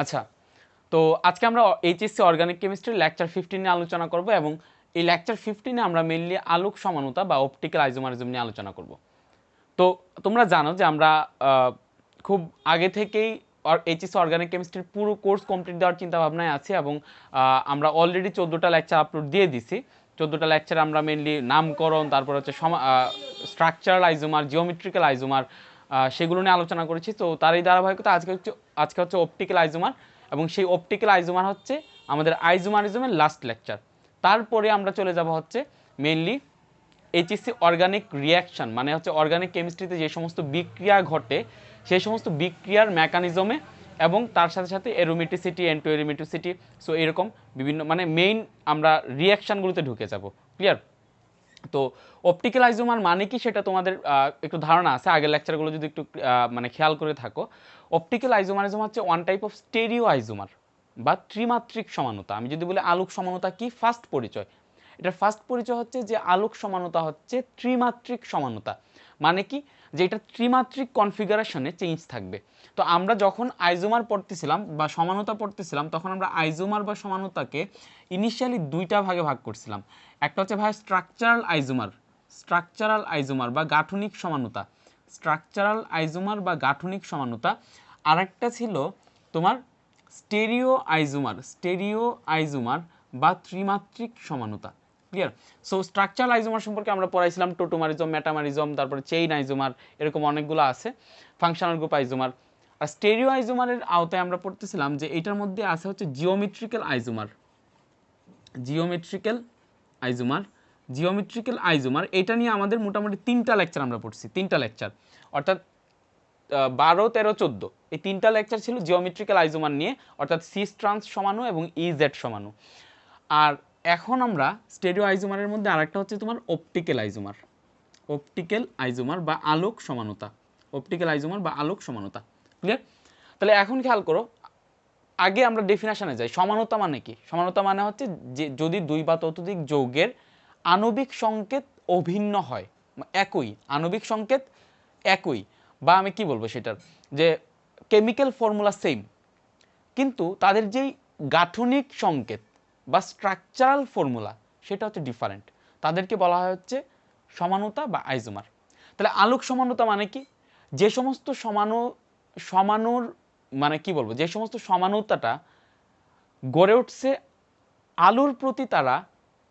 আচ্ছা, তো আজকে আমরা এইচএসসি অর্গানিক কেমিস্ট্রির লেকচার 15 নিয়ে আলোচনা করব এবং এই লেকচার 15 আমরা মেইনলি আলোক সমানুতা বা অপটিক্যাল আইসোমারিজম নিয়ে আলোচনা করব। তো তোমরা জানো যে আমরা খুব আগে থেকেই এইচএসসি অর্গানিক কেমিস্ট্রির পুরো কোর্স কমপ্লিট দেওয়ার চিন্তা ভাবনায় আছি এবং আমরা অলরেডি 14টা লেকচার আপলোড দিয়ে দিছি। 14টা লেকচার আমরা মেইনলি নামকরণ, তারপর হচ্ছে স্ট্রাকচারাল আইসোমার, জিওমেট্রিক্যাল আইসোমার, সেগুলো নিয়ে আলোচনা করেছি। তো তারই ধারাবাহিকতা আজকে হচ্ছে অপটিক্যাল আইসোমার এবং সেই অপটিক্যাল আইসোমার হচ্ছে আমাদের আইসোমারিজমের লাস্ট লেকচার। তারপরে আমরা চলে যাব হচ্ছে মেইনলি এইচএসসি অর্গানিক রিয়াকশন, মানে হচ্ছে অর্গানিক কেমিস্ট্রিতে যে সমস্ত বিক্রিয়া ঘটে সেই সমস্ত বিক্রিয়ার মেকানিজমে এবং তার সাথে সাথে এরোমেটিসিটি, এন্টো এরোমেটিসিটি, সো এরকম বিভিন্ন মানে মেইন আমরা রিয়াকশানগুলোতে ঢুকে যাব। ক্লিয়ার? তো অপটিক্যাল আইসোমার মানে কি সেটা তোমাদের একটু ধারণা আছে আগের লেকচারগুলো যদি একটু মানে খেয়াল করে থাকো। অপটিক্যাল আইসোমারিজম হচ্ছে one type of stereo isomer বা ত্রিমাত্রিক সমানতা। আমি যদি বলি আলোক সমানতা কি, ফার্স্ট পরিচয়, এটার ফার্স্ট পরিচয় হচ্ছে যে আলোক সমানতা হচ্ছে ত্রিমাত্রিক সমানতা। মানে কি, যে এটা ত্রিমাত্রিক কনফিগারেশনে চেঞ্জ থাকবে। তো আমরা যখন আইসোমার পড়তেছিলাম বা সমানতা পড়তেছিলাম তখন আমরা আইসোমার বা সমানতাকে ইনিশিয়ালি দুইটা ভাগে ভাগ করছিলাম। একটা হচ্ছে ভাই স্ট্রাকচারাল আইসোমার বা গাঠনিক সমানতা, স্ট্রাকচারাল আইসোমার বা গাঠনিক সমানতা। আরেকটা ছিল তোমার স্টেরিও আইসোমার বা ত্রিমাত্রিক সমানতা। ক্লিয়ার? সো স্ট্রাকচারাল আইসোমার সম্পর্কে আমরা পড়াইছিলাম টোটোমারিজম, মেটামারিজম, তারপরে চেইন আইসোমার, এরকম অনেকগুলো আছে, ফাংশনাল গ্রুপ আইসোমার। আর স্টেরিও আইসোমারের আওতায় আমরা পড়তেছিলাম যে এটার মধ্যে আছে হচ্ছে জিওমেট্রিক্যাল আইসোমার। এটা নিয়ে আমাদের মোটামুটি 3টা লেকচার আমরা পড়ছি, 3টা লেকচার, অর্থাৎ 12, 13, 14 এই 3টা লেকচার ছিল জিওমেট্রিক্যাল আইসোমার নিয়ে, অর্থাৎ সিস ট্রান্স সমাণু এবং ইজেড সমাণু। আর এখন আমরা স্টেরিও আইসোমারের মধ্যে আরেকটা হচ্ছে তোমার অপটিক্যাল আইসোমার বা আলোক সমানতা। ক্লিয়ার? তাহলে এখন খেয়াল করো, আগে আমরা ডেফিনেশনে যাই। সমানতা মানে কি? সমানতা মানে হচ্ছে যে যদি দুই বা ততোধিক যৌগের আণবিক সংকেত অভিন্ন হয়, একই আণবিক সংকেত একই, বা আমি কি বলবো সেটার, যে কেমিক্যাল ফর্মুলা সেম, কিন্তু তাদের যেই গাঠনিক সংকেত বা স্ট্রাকচারাল ফর্মুলা সেটা হচ্ছে ডিফারেন্ট, তাদেরকে বলা হয় হচ্ছে সমানতা বা আইসোমার। তাহলে আলোক সমানতা মানে কি? যে সমস্ত সমানুর মানে কি বলবো, যে সমস্ত সমানতাটা গড়ে উঠছে আলোর প্রতি তারা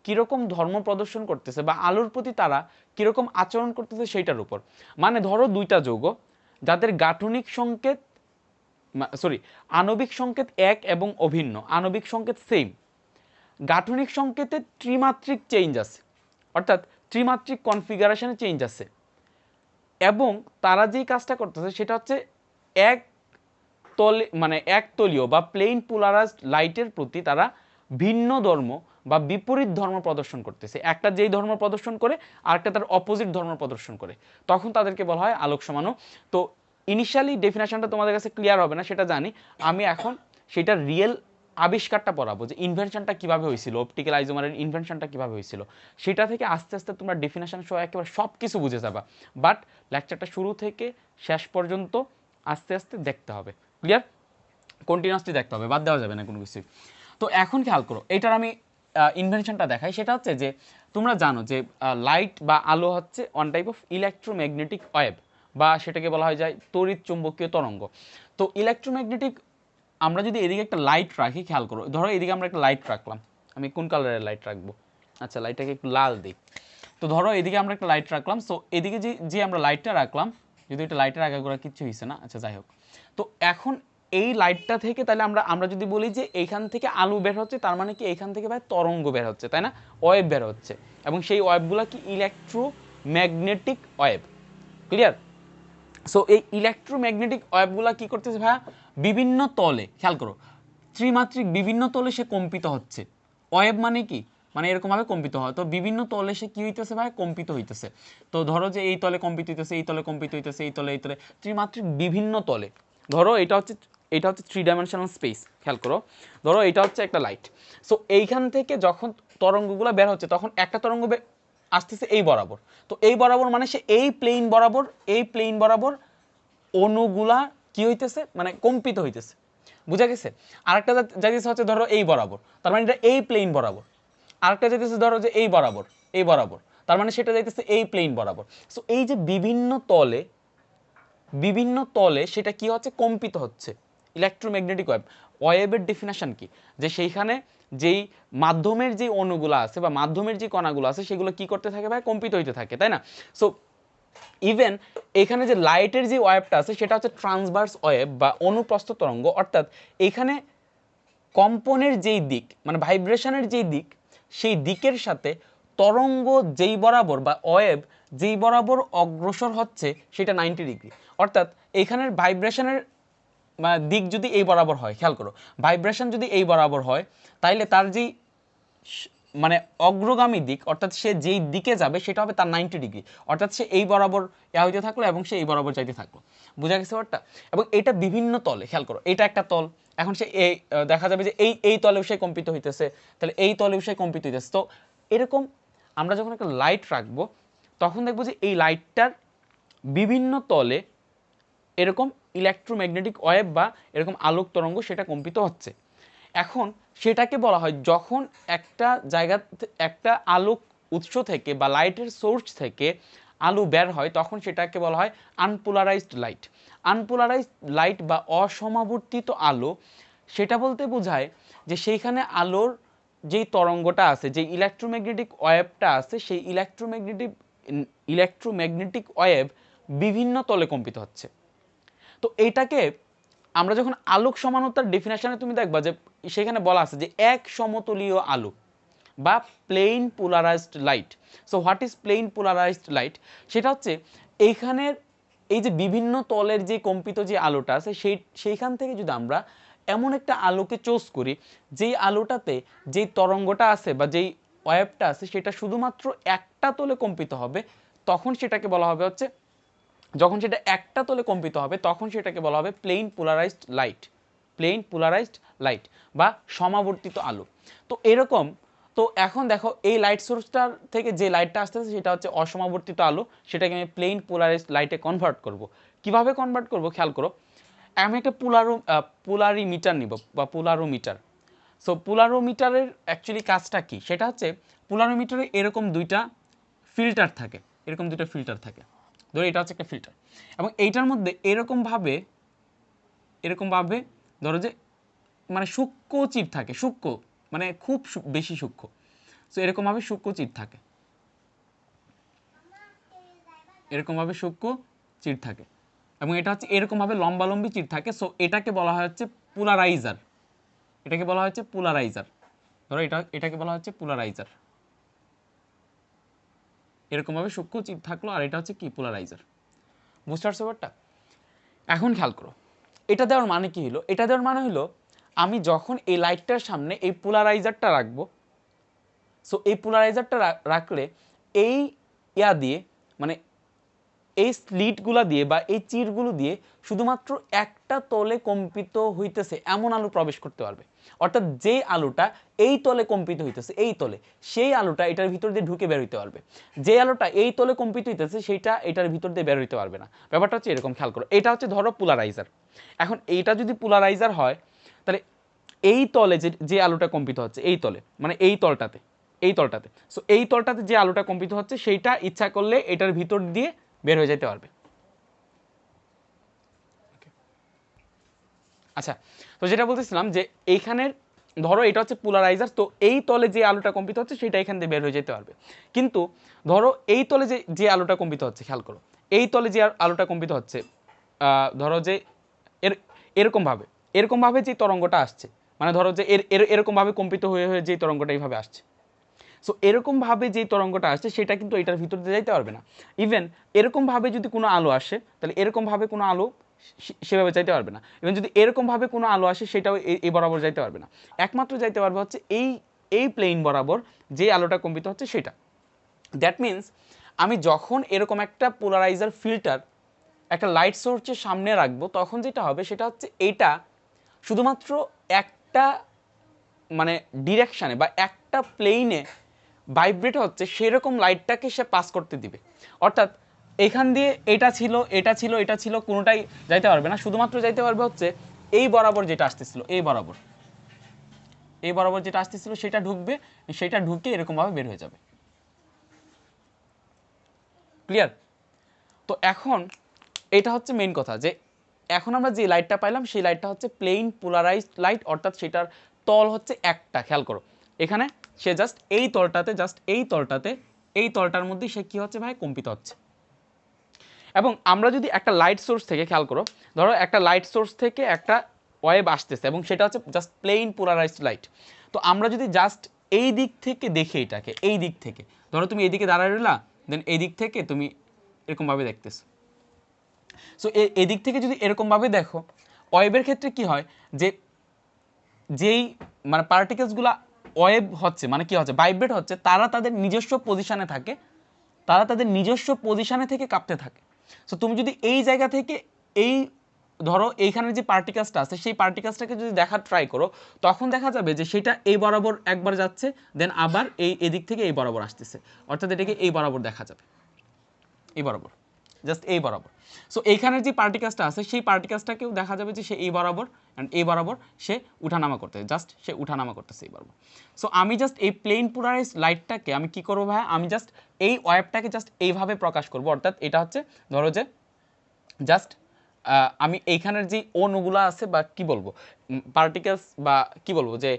কীরকম ধর্ম প্রদর্শন করতেছে বা আলোর প্রতি তারা কীরকম আচরণ করতেছে সেইটার উপর। মানে ধরো দুইটা যৌগ যাদের গাঠনিক সংকেত আণবিক সংকেত এক এবং অভিন্ন, আণবিক সংকেত সেম, গাঠনিক সংকেতে ত্রিমাত্রিক চেঞ্জ আছে, অর্থাৎ ত্রিমাত্রিক কনফিগারেশনে চেঞ্জ আছে, এবং তারা যেই কাজটা করতেছে সেটা হচ্ছে একতলীয় বা প্লেন পোলারাইজড লাইটের প্রতি তারা ভিন্ন ধর্ম বা বিপরীত ধর্ম প্রদর্শন করতেছে। একটা যেই ধর্ম প্রদর্শন করে আরেকটা তার অপোজিট ধর্ম প্রদর্শন করে, তখন তাদেরকে বলা হয় আলোক সমাণু। তো ইনিশিয়ালি ডেফিনেশনটা তোমাদের কাছে ক্লিয়ার হবে না সেটা জানি, আমি এখন সেটা রিয়েল আবিষ্কারটা পড়াবো, যে ইনভেনশনটা কীভাবে হয়েছিল, অপটিক্যাল আইসোমারের ইনভেনশনটা কীভাবে হয়েছিল, সেটা থেকে আস্তে আস্তে তোমরা ডেফিনেশন সহ একেবারে সব কিছু বুঝে যাবা। বাট লেকচারটা শুরু থেকে শেষ পর্যন্ত আস্তে আস্তে দেখতে হবে। ক্লিয়ার? কন্টিনিউয়াসলি দেখতে হবে, বাদ দেওয়া যাবে না কোনো কিছুই। তো এখন খেয়াল করো, এটার আমি ইনভেনশনটা দেখাই। সেটা হচ্ছে যে তোমরা জানো যে লাইট বা আলো হচ্ছে one type of electromagnetic wave, বা সেটাকে বলা হয় যায় তড়িৎ চুম্বকীয় তরঙ্গ। তো ইলেকট্রোম্যাগনেটিক, আমরা যদি এদিকে একটা লাইট রাখি, খেয়াল করো, ধরো এদিকে আমরা একটা লাইট রাখলাম, আমি কোন কালারের লাইট রাখবো, আচ্ছা লাইটটাকে একটু লাল দিই। তো ধরো এদিকে আমরা একটা লাইট রাখলাম, সো এদিকে যে আমরা লাইটটা রাখলাম, যদি এটা লাইটের আগে করে কিচ্ছু হয়েছে না, আচ্ছা যাই হোক। তো এখন এই লাইটটা থেকে তাহলে আমরা যদি বলি যে এইখান থেকে আলো বের হচ্ছে, তার মানে কি এইখান থেকে ভাই তরঙ্গ বের হচ্ছে, তাই না? ওয়েভ বের হচ্ছে, এবং সেই ওয়েভগুলো কি ইলেকট্রোম্যাগনেটিক ওয়েভ। ক্লিয়ার? সো এই ইলেকট্রোম্যাগনেটিক ওয়েভগুলো কি করতেছে ভাইয়া, বিভিন্ন তলে, খেয়াল করো, ত্রিমাত্রিক বিভিন্ন তলে সে কম্পিত হচ্ছে। ওয়েভ মানে কি, মানে এরকমভাবে কম্পিত হয়। তো বিভিন্ন তলে সে কি হইতেছে ভাই, কম্পিত হইতেছে। তো ধরো যে এই তলে কম্পিত হইতেছে, এই তলে কম্পিত হইতেছে, এই তলে ত্রিমাত্রিক বিভিন্ন তলে। ধরো এটা হচ্ছে 3 ডাইমেনশনাল স্পেস। খেয়াল করো, ধরো এটা হচ্ছে একটা লাইট। সো এইখান থেকে যখন তরঙ্গগুলো বের হচ্ছে, তখন একটা তরঙ্গ আসতেছে এই বরাবর। তো এই বরাবর মানে সে এই প্লেন বরাবর অণুগুলা কি হইতেছে, মানে কম্পিত হইতেছে। বুঝা গেছে? আরেকটা যাইতেছে হচ্ছে ধরো এই বরাবর, তার মানে এটা এই প্লেন বরাবর। আরেকটা যাইতেছে ধরো যে এই বরাবর, এই বরাবর, তার মানে সেটা যাইতেছে এই প্লেন বরাবর। সো এই যে বিভিন্ন তলে সেটা কি হচ্ছে, কম্পিত হচ্ছে। ইলেকট্রোম্যাগনেটিক ওয়েভ, ওয়েভের ডেফিনেশন কি, যে সেইখানে যেই মাধ্যমের যে অণুগুলো আছে বা মাধ্যমের যে কণাগুলো আছে সেগুলো কি করতে থাকে ভাই, কম্পিত হইতে থাকে, তাই না? সো ইভেন এখানে যে লাইটের যে ওয়েভটা আছে সেটা হচ্ছে ট্রান্সভার্স ওয়েভ বা অনুপ্রস্থ তরঙ্গ, অর্থাৎ এখানে কম্পনের যেই দিক, মানে ভাইব্রেশনের যেই দিক, সেই দিকের সাথে তরঙ্গ যেই বরাবর বা ওয়েভ যেই বরাবর অগ্রসর হচ্ছে সেটা 90 ডিগ্রি। অর্থাৎ এখানের ভাইব্রেশনের দিক যদি এই বরাবর হয়, খেয়াল করো, ভাইব্রেশন যদি এই বরাবর হয় তাইলে তার যেই মানে অগ্রগামী দিক, অর্থাৎ সে যেই দিকে যাবে সেটা হবে তার 90 ডিগ্রি। অর্থাৎ সে এই বরাবর হইতে থাকলো এবং সে এই বরাবর যাইতে থাকলো। বুঝা গেছে ব্যাপারটা? এবং এটা বিভিন্ন তলে, খেয়াল করো, এটা একটা তল, এখন সে এই দেখা যাবে যে এই তলেও সে কম্পিত হইতেছে, তাহলে এই তলেও সে কম্পিত হইতেছে। তো এরকম আমরা যখন একটা লাইট রাখবো তখন দেখবো যে এই লাইটটার বিভিন্ন তলে এরকম ইলেকট্রোম্যাগনেটিক ওয়েভ বা এরকম আলোক তরঙ্গ সেটা কম্পিত হচ্ছে। এখন সেটাকে বলা হয়, যখন একটা জায়গা, একটা আলোক উৎস থেকে বা লাইটের সোর্স থেকে আলো বের হয় তখন সেটাকে বলা হয় আনপোলারাইজড লাইট। আনপোলারাইজড লাইট বা অসমাবর্তিত আলো, সেটা বলতে বোঝায় যে সেইখানে আলোর যেই তরঙ্গটা আছে, যে ইলেকট্রোম্যাগনেটিক ওয়েভটা আছে, সেই ইলেকট্রোম্যাগনেটিক ওয়েভ বিভিন্ন তলে কম্পিত হচ্ছে। তো এইটাকে আমরা যখন আলোক সমানতার ডেফিনেশনে তুমি দেখবা যে সেখানে বলা আছে যে এক সমতলীয় আলো বা plane polarized light. So what is plane polarized light? সেটা হচ্ছে এইখানের এই যে বিভিন্ন তলের যে কম্পিত যে আলোটা আছে সেইখান থেকে যদি আমরা এমন একটা আলোকে চুজ করি যেই আলোটাতে যেই তরঙ্গটা আছে বা যেই ওয়েভটা আছে সেটা শুধুমাত্র একটা তলে কম্পিত হবে, তখন সেটাকে বলা হবে হচ্ছে, যখন সেটা একটা তলে কম্পিত হবে তখন সেটাকে বলা হবে plane polarized light. Plane polarized light বা সমাবর্তিত আলো। তো এরকম, তো এখন দেখো এই লাইট সোর্সটার থেকে যে লাইটটা আসতেছে সেটা হচ্ছে অসমাবর্তিত আলো, সেটাকে আমি প্লেন পোলারাইজড লাইটে কনভার্ট করব। কিভাবে কনভার্ট করব খেয়াল করো, আমি একটা পোলারিমিটার নিব বা পোলারোমিটার। সো পোলারোমিটারের অ্যাকচুয়ালি কাজটা কি, সেটা হচ্ছে পোলারোমিটারে এরকম দুইটা ফিল্টার থাকে, এরকম দুইটা ফিল্টার থাকে। ধরো এটা হচ্ছে একটা ফিল্টার এবং এইটার মধ্যে এরকমভাবে ধরো যে মানে সূক্ষ্ম চিপ থাকে, সূক্ষ্ম মানে খুব বেশি সূক্ষ্ম। সো এরকমভাবে সূক্ষ্ম চিপ থাকে, এরকমভাবে সূক্ষ্ম চিট থাকে এবং এটা হচ্ছে এরকমভাবে লম্বালম্বি চিট থাকে। সো এটাকে বলা হয় হচ্ছে পোলারাইজার, এটাকে বলা হচ্ছে পোলারাইজার। ধরো এটাকে বলা হচ্ছে পোলারাইজার, এরকমভাবে সূক্ষ্ম চিট থাকলো আর এটা হচ্ছে কি, পোলারাইজার। বুঝতে পারছো ব্যাপারটা? এখন খেয়াল করো, এটা দেওয়ার মানে কি হলো, এটা দেওয়ার মানে হলো আমি যখন এই লাইটটার সামনে এই পোলারাইজারটা রাখবো, সো এই পোলারাইজারটা রাখলে এই দিয়ে মানে এই স্লিটগুলো দিয়ে বা এই চিরগুলো দিয়ে শুধুমাত্র একটা তলে কম্পিত হইতেছে এমন আলো প্রবেশ করতে পারবে। অর্থাৎ যে আলোটা এই তলে কম্পিত হইতেছে, এই তলে, সেই আলোটা এটার ভিতর দিয়ে ঢুকে বের হইতে পারবে। যে আলোটা এই তলে কম্পিত হইতেছে সেইটা এটার ভিতর দিয়ে বের হইতে পারবে না। ব্যাপারটা হচ্ছে এরকম, খেয়াল করো, এটা হচ্ছে ধরো পোলারাইজার। এখন এইটা যদি পোলারাইজার হয় তাহলে এই তলে যে আলোটা কম্পিত হচ্ছে, এই তলে মানে এই তলটাতে, সো এই তলটাতে যে আলোটা কম্পিত হচ্ছে সেইটা ইচ্ছা করলে এটার ভিতর দিয়ে বের হয়ে যেতে পারবে। আচ্ছা, তো যেটা বলতেছিলাম যে এইখানের ধরো এটা হচ্ছে পোলারাইজার, তো এই তলে যে আলোটা কম্পিত হচ্ছে সেটা এখান দিয়ে বের হয়ে যেতে পারবে। কিন্তু ধরো এই তলে যে আলোটা কম্পিত হচ্ছে, খেয়াল করো, এই তলে যে আলোটা কম্পিত হচ্ছে, ধরো যে এরকমভাবে যে তরঙ্গটা আসছে, মানে ধরো যে এরকমভাবে কম্পিত হয়ে যে তরঙ্গটা এইভাবে আসছে। সো এরকমভাবে যে তরঙ্গটা আসছে সেটা কিন্তু এটার ভিতর দিয়ে যাইতে পারবে না। ইভেন এরকমভাবে যদি কোনো আলো আসে তাহলে এরকমভাবে কোনো আলো সেভাবে যাইতে পারবে না। ইভেন যদি এরকমভাবে কোনো আলো আসে সেটাও এই বরাবর যাইতে পারবে না। একমাত্র যাইতে পারবে হচ্ছে এই প্লেন বরাবর যে আলোটা কম্পিত হচ্ছে সেটা। দ্যাট মিনস আমি যখন এরকম একটা পোলারাইজার ফিল্টার একটা লাইট সোর্সের সামনে রাখবো তখন যেটা হবে সেটা হচ্ছে এটা শুধুমাত্র একটা মানে ডিরেকশানে বা একটা প্লেনে ভাইব্রেট হচ্ছে সেরকম লাইটটাকে সে পাস করতে দিবে। অর্থাৎ এখান দিয়ে এটা ছিল এটা ছিল এটা ছিল, কোনোটাই যাইতে পারবে না, শুধুমাত্র যাইতে পারবে হচ্ছে এই বরাবর যেটা আসতেছিল, এই বরাবর যেটা আসতেছিল সেটা ঢুকবে, সেটা ঢুকে এরকমভাবে বের হয়ে যাবে। ক্লিয়ার? তো এখন এটা হচ্ছে মেইন কথা, যে এখন আমরা যে লাইটটা পাইলাম সেই লাইটটা হচ্ছে প্লেইন পোলারাইজড লাইট, অর্থাৎ সেটার তল হচ্ছে একটা। খেয়াল করো এখানে সে জাস্ট এই তলটাতে এই তলটার মধ্যে সে কি হচ্ছে ভাই, কম্পিত হচ্ছে। এবং আমরা যদি একটা লাইট সোর্স থেকে, খেয়াল করো, ধরো একটা লাইট সোর্স থেকে একটা ওয়েভ আসতেছে এবং সেটা হচ্ছে জাস্ট প্লেইন পোলারাইজড লাইট। তো আমরা যদি জাস্ট এই দিক থেকে দেখি এটাকে, এই দিক থেকে, ধরো তুমি এইদিকে দাঁড়ায় রইলা, দেন এই দিক থেকে তুমি এরকমভাবে দেখতেছো। সো এদিক থেকে যদি এরকমভাবে দেখো, ওয়েভের ক্ষেত্রে কি হয়, যে যেই মানে পার্টিকেলসগুলো ওয়েভ হচ্ছে, মানে কি হচ্ছে, ভাইব্রেট হচ্ছে, তারা তাদের নিজস্ব পজিশনে থাকে, থেকে কাঁপতে থাকে। সো তুমি যদি এই জায়গা থেকে এই ধরো এইখানে যে পার্টিকেলসটা আছে সেই পার্টিকেলসটাকে যদি দেখার ট্রাই করো, তখন দেখা যাবে যে সেটা এই বরাবর একবার যাচ্ছে, দেন আবার এদিক থেকে এই বরাবর আসতেছে, অর্থাৎ এটাকে এই বরাবর দেখা যাবে, এই বরাবর, জাস্ট এই বরাবর। সো এইখানের যে পার্টিকেলসটা আছে সেই পার্টিকেলসটাকেও দেখা যাবে যে সে এই বরাবর অ্যান্ড এই বরাবর সে উঠানামা করতেছে, জাস্ট সে উঠানামা করতেছে এই বরাবর। সো আমি জাস্ট এই প্লেন পোলারাইজ লাইটটাকে আমি কি করবো ভাই, আমি জাস্ট এই ওয়েভটাকে জাস্ট এইভাবে প্রকাশ করব, অর্থাৎ এটা হচ্ছে ধরো যে জাস্ট আমি এইখানের যে অণুগুলো আছে বা কি বলবো পার্টিকেলস বা কি বলবো যে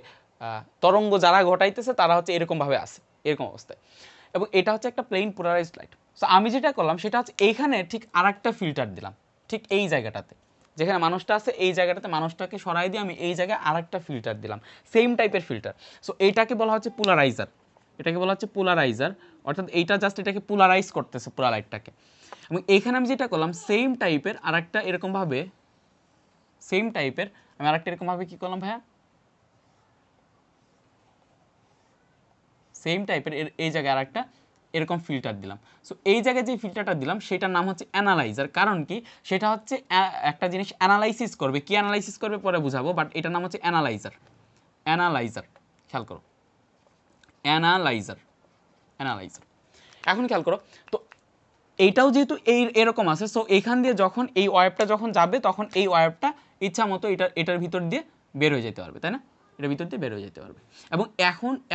তরঙ্গ যারা ঘটাইতেছে তারা হচ্ছে এরকমভাবে আছে, এরকম অবস্থায়, এবং এটা হচ্ছে একটা প্লেন পোলারাইজড লাইট। সো আমি যেটা করলাম সেটা হচ্ছে এইখানে ঠিক আরেকটা ফিল্টার দিলাম, ঠিক এই জায়গাটাতে যেখানে মানুষটা আছে এই জায়গাটাতে মানুষটাকে সরাই দিয়ে আমি এই জায়গায় আরেকটা ফিল্টার দিলাম, সেম টাইপের ফিল্টার। সো এইটাকে বলা হচ্ছে পোলারাইজার, অর্থাৎ এইটা জাস্ট এটাকে পোলারাইজ করতেছে পুরা লাইটটাকে। এবং এইখানে আমি যেটা করলাম সেম টাইপের আরেকটা এরকমভাবে কি করলাম ভাইয়া, সেম টাইপের এই জায়গায় আরেকটা এরকম ফিল্টার দিলাম। সো এই জায়গায় যে ফিল্টারটা দিলাম সেটার নাম হচ্ছে অ্যানালাইজার। কারণ কি, সেটা হচ্ছে একটা জিনিস অ্যানালাইসিস করবে, কি অ্যানালাইসিস করবে পরে বুঝাবো, বাট এটার নাম হচ্ছে অ্যানালাইজার। খেয়াল করো, অ্যানালাইজার। এখন খেয়াল করো, তো এইটাও যেহেতু এরকম আছে, সো এইখান দিয়ে যখন এই ওয়েভটা যখন যাবে তখন এই ওয়েভটা ইচ্ছা মতো এটার ভিতর দিয়ে বের হয়ে যেতে পারবে, তাই না? এটার ভিতর দিয়ে বের হয়ে যেতে পারবে। এবং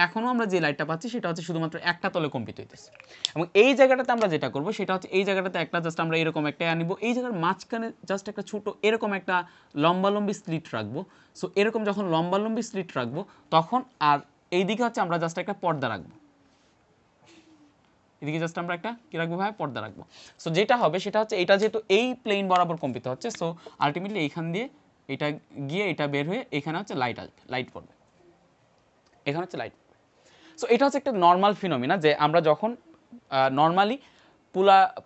এখনও আমরা যে লাইটটা পাচ্ছি সেটা হচ্ছে শুধুমাত্র একটা তলে কম্পিত হইতেছে। এবং এই জায়গাটাতে আমরা যেটা করবো সেটা হচ্ছে এই জায়গাটাতে একটা জাস্ট আমরা এরকম একটা আনিব, এই জায়গার মাঝখানে জাস্ট একটা ছোট এরকম একটা লম্বালম্বি স্লিট রাখবো। সো এরকম যখন লম্বালম্বি স্লিট রাখবো তখন, আর এই দিকে হচ্ছে আমরা জাস্ট একটা পর্দা রাখবো, এদিকে জাস্ট আমরা একটা কি রাখবো ভাই, পর্দা রাখবো। সো যেটা হবে সেটা হচ্ছে এটা যেহেতু এই প্লেন বরাবর কম্পিত হচ্ছে, সো আলটিমেটলি এইখান দিয়ে এটা গিয়ে এটা বের হয়ে এখানে হচ্ছে লাইট পড়বে, এখানে হচ্ছে লাইট। সো এটা হচ্ছে একটা নর্মাল ফিনোমিনা, যে আমরা যখন নর্মালি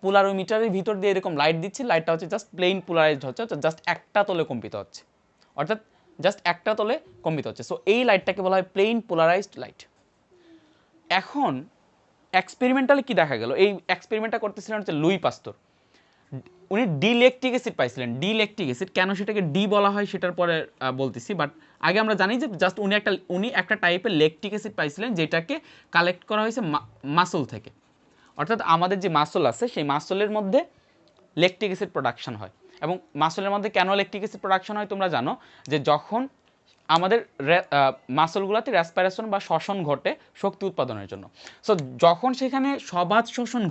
পোলারোমিটারের ভিতর দিয়ে এরকম লাইট দিচ্ছি, লাইটটা হচ্ছে জাস্ট প্লেন পোলারাইজড হচ্ছে, জাস্ট একটা তলে কম্পিত হচ্ছে, অর্থাৎ জাস্ট একটা তলে কম্পিত হচ্ছে। সো এই লাইটটাকে বলা হয় প্লেন পোলারাইজড লাইট। এখন এক্সপেরিমেন্টালি কি দেখা গেল, এই এক্সপেরিমেন্টটা করতেছিলেন হচ্ছে লুই পাস্তর। উনি ডিলেকট্রিক অ্যাসিড পাইছিলেন। ডিলেকট্রিক অ্যাসিড, কেন সেটাকে ডি বলা হয় সেটার পরে বলতেছি, বাট আগে আমরা জানি যে জাস্ট উনি একটা টাইপের ল্যাকটিক অ্যাসিড পাইছিলেন যেটাকে কালেক্ট করা হয়েছে মাসল থেকে, অর্থাৎ আমাদের যে মাসল আছে সেই মাসলের মধ্যে ল্যাকটিক অ্যাসিড প্রোডাকশন হয়। এবং মাসলের মধ্যে কেন ল্যাকটিক অ্যাসিড প্রোডাকশন হয় তোমরা জানো, যে যখন আমাদের মাসলগুলোতে রেসপিরেশন বা শ্বসন ঘটে শক্তি উৎপাদনের জন্য, সো যখন সেখানে সবাত শ্বসন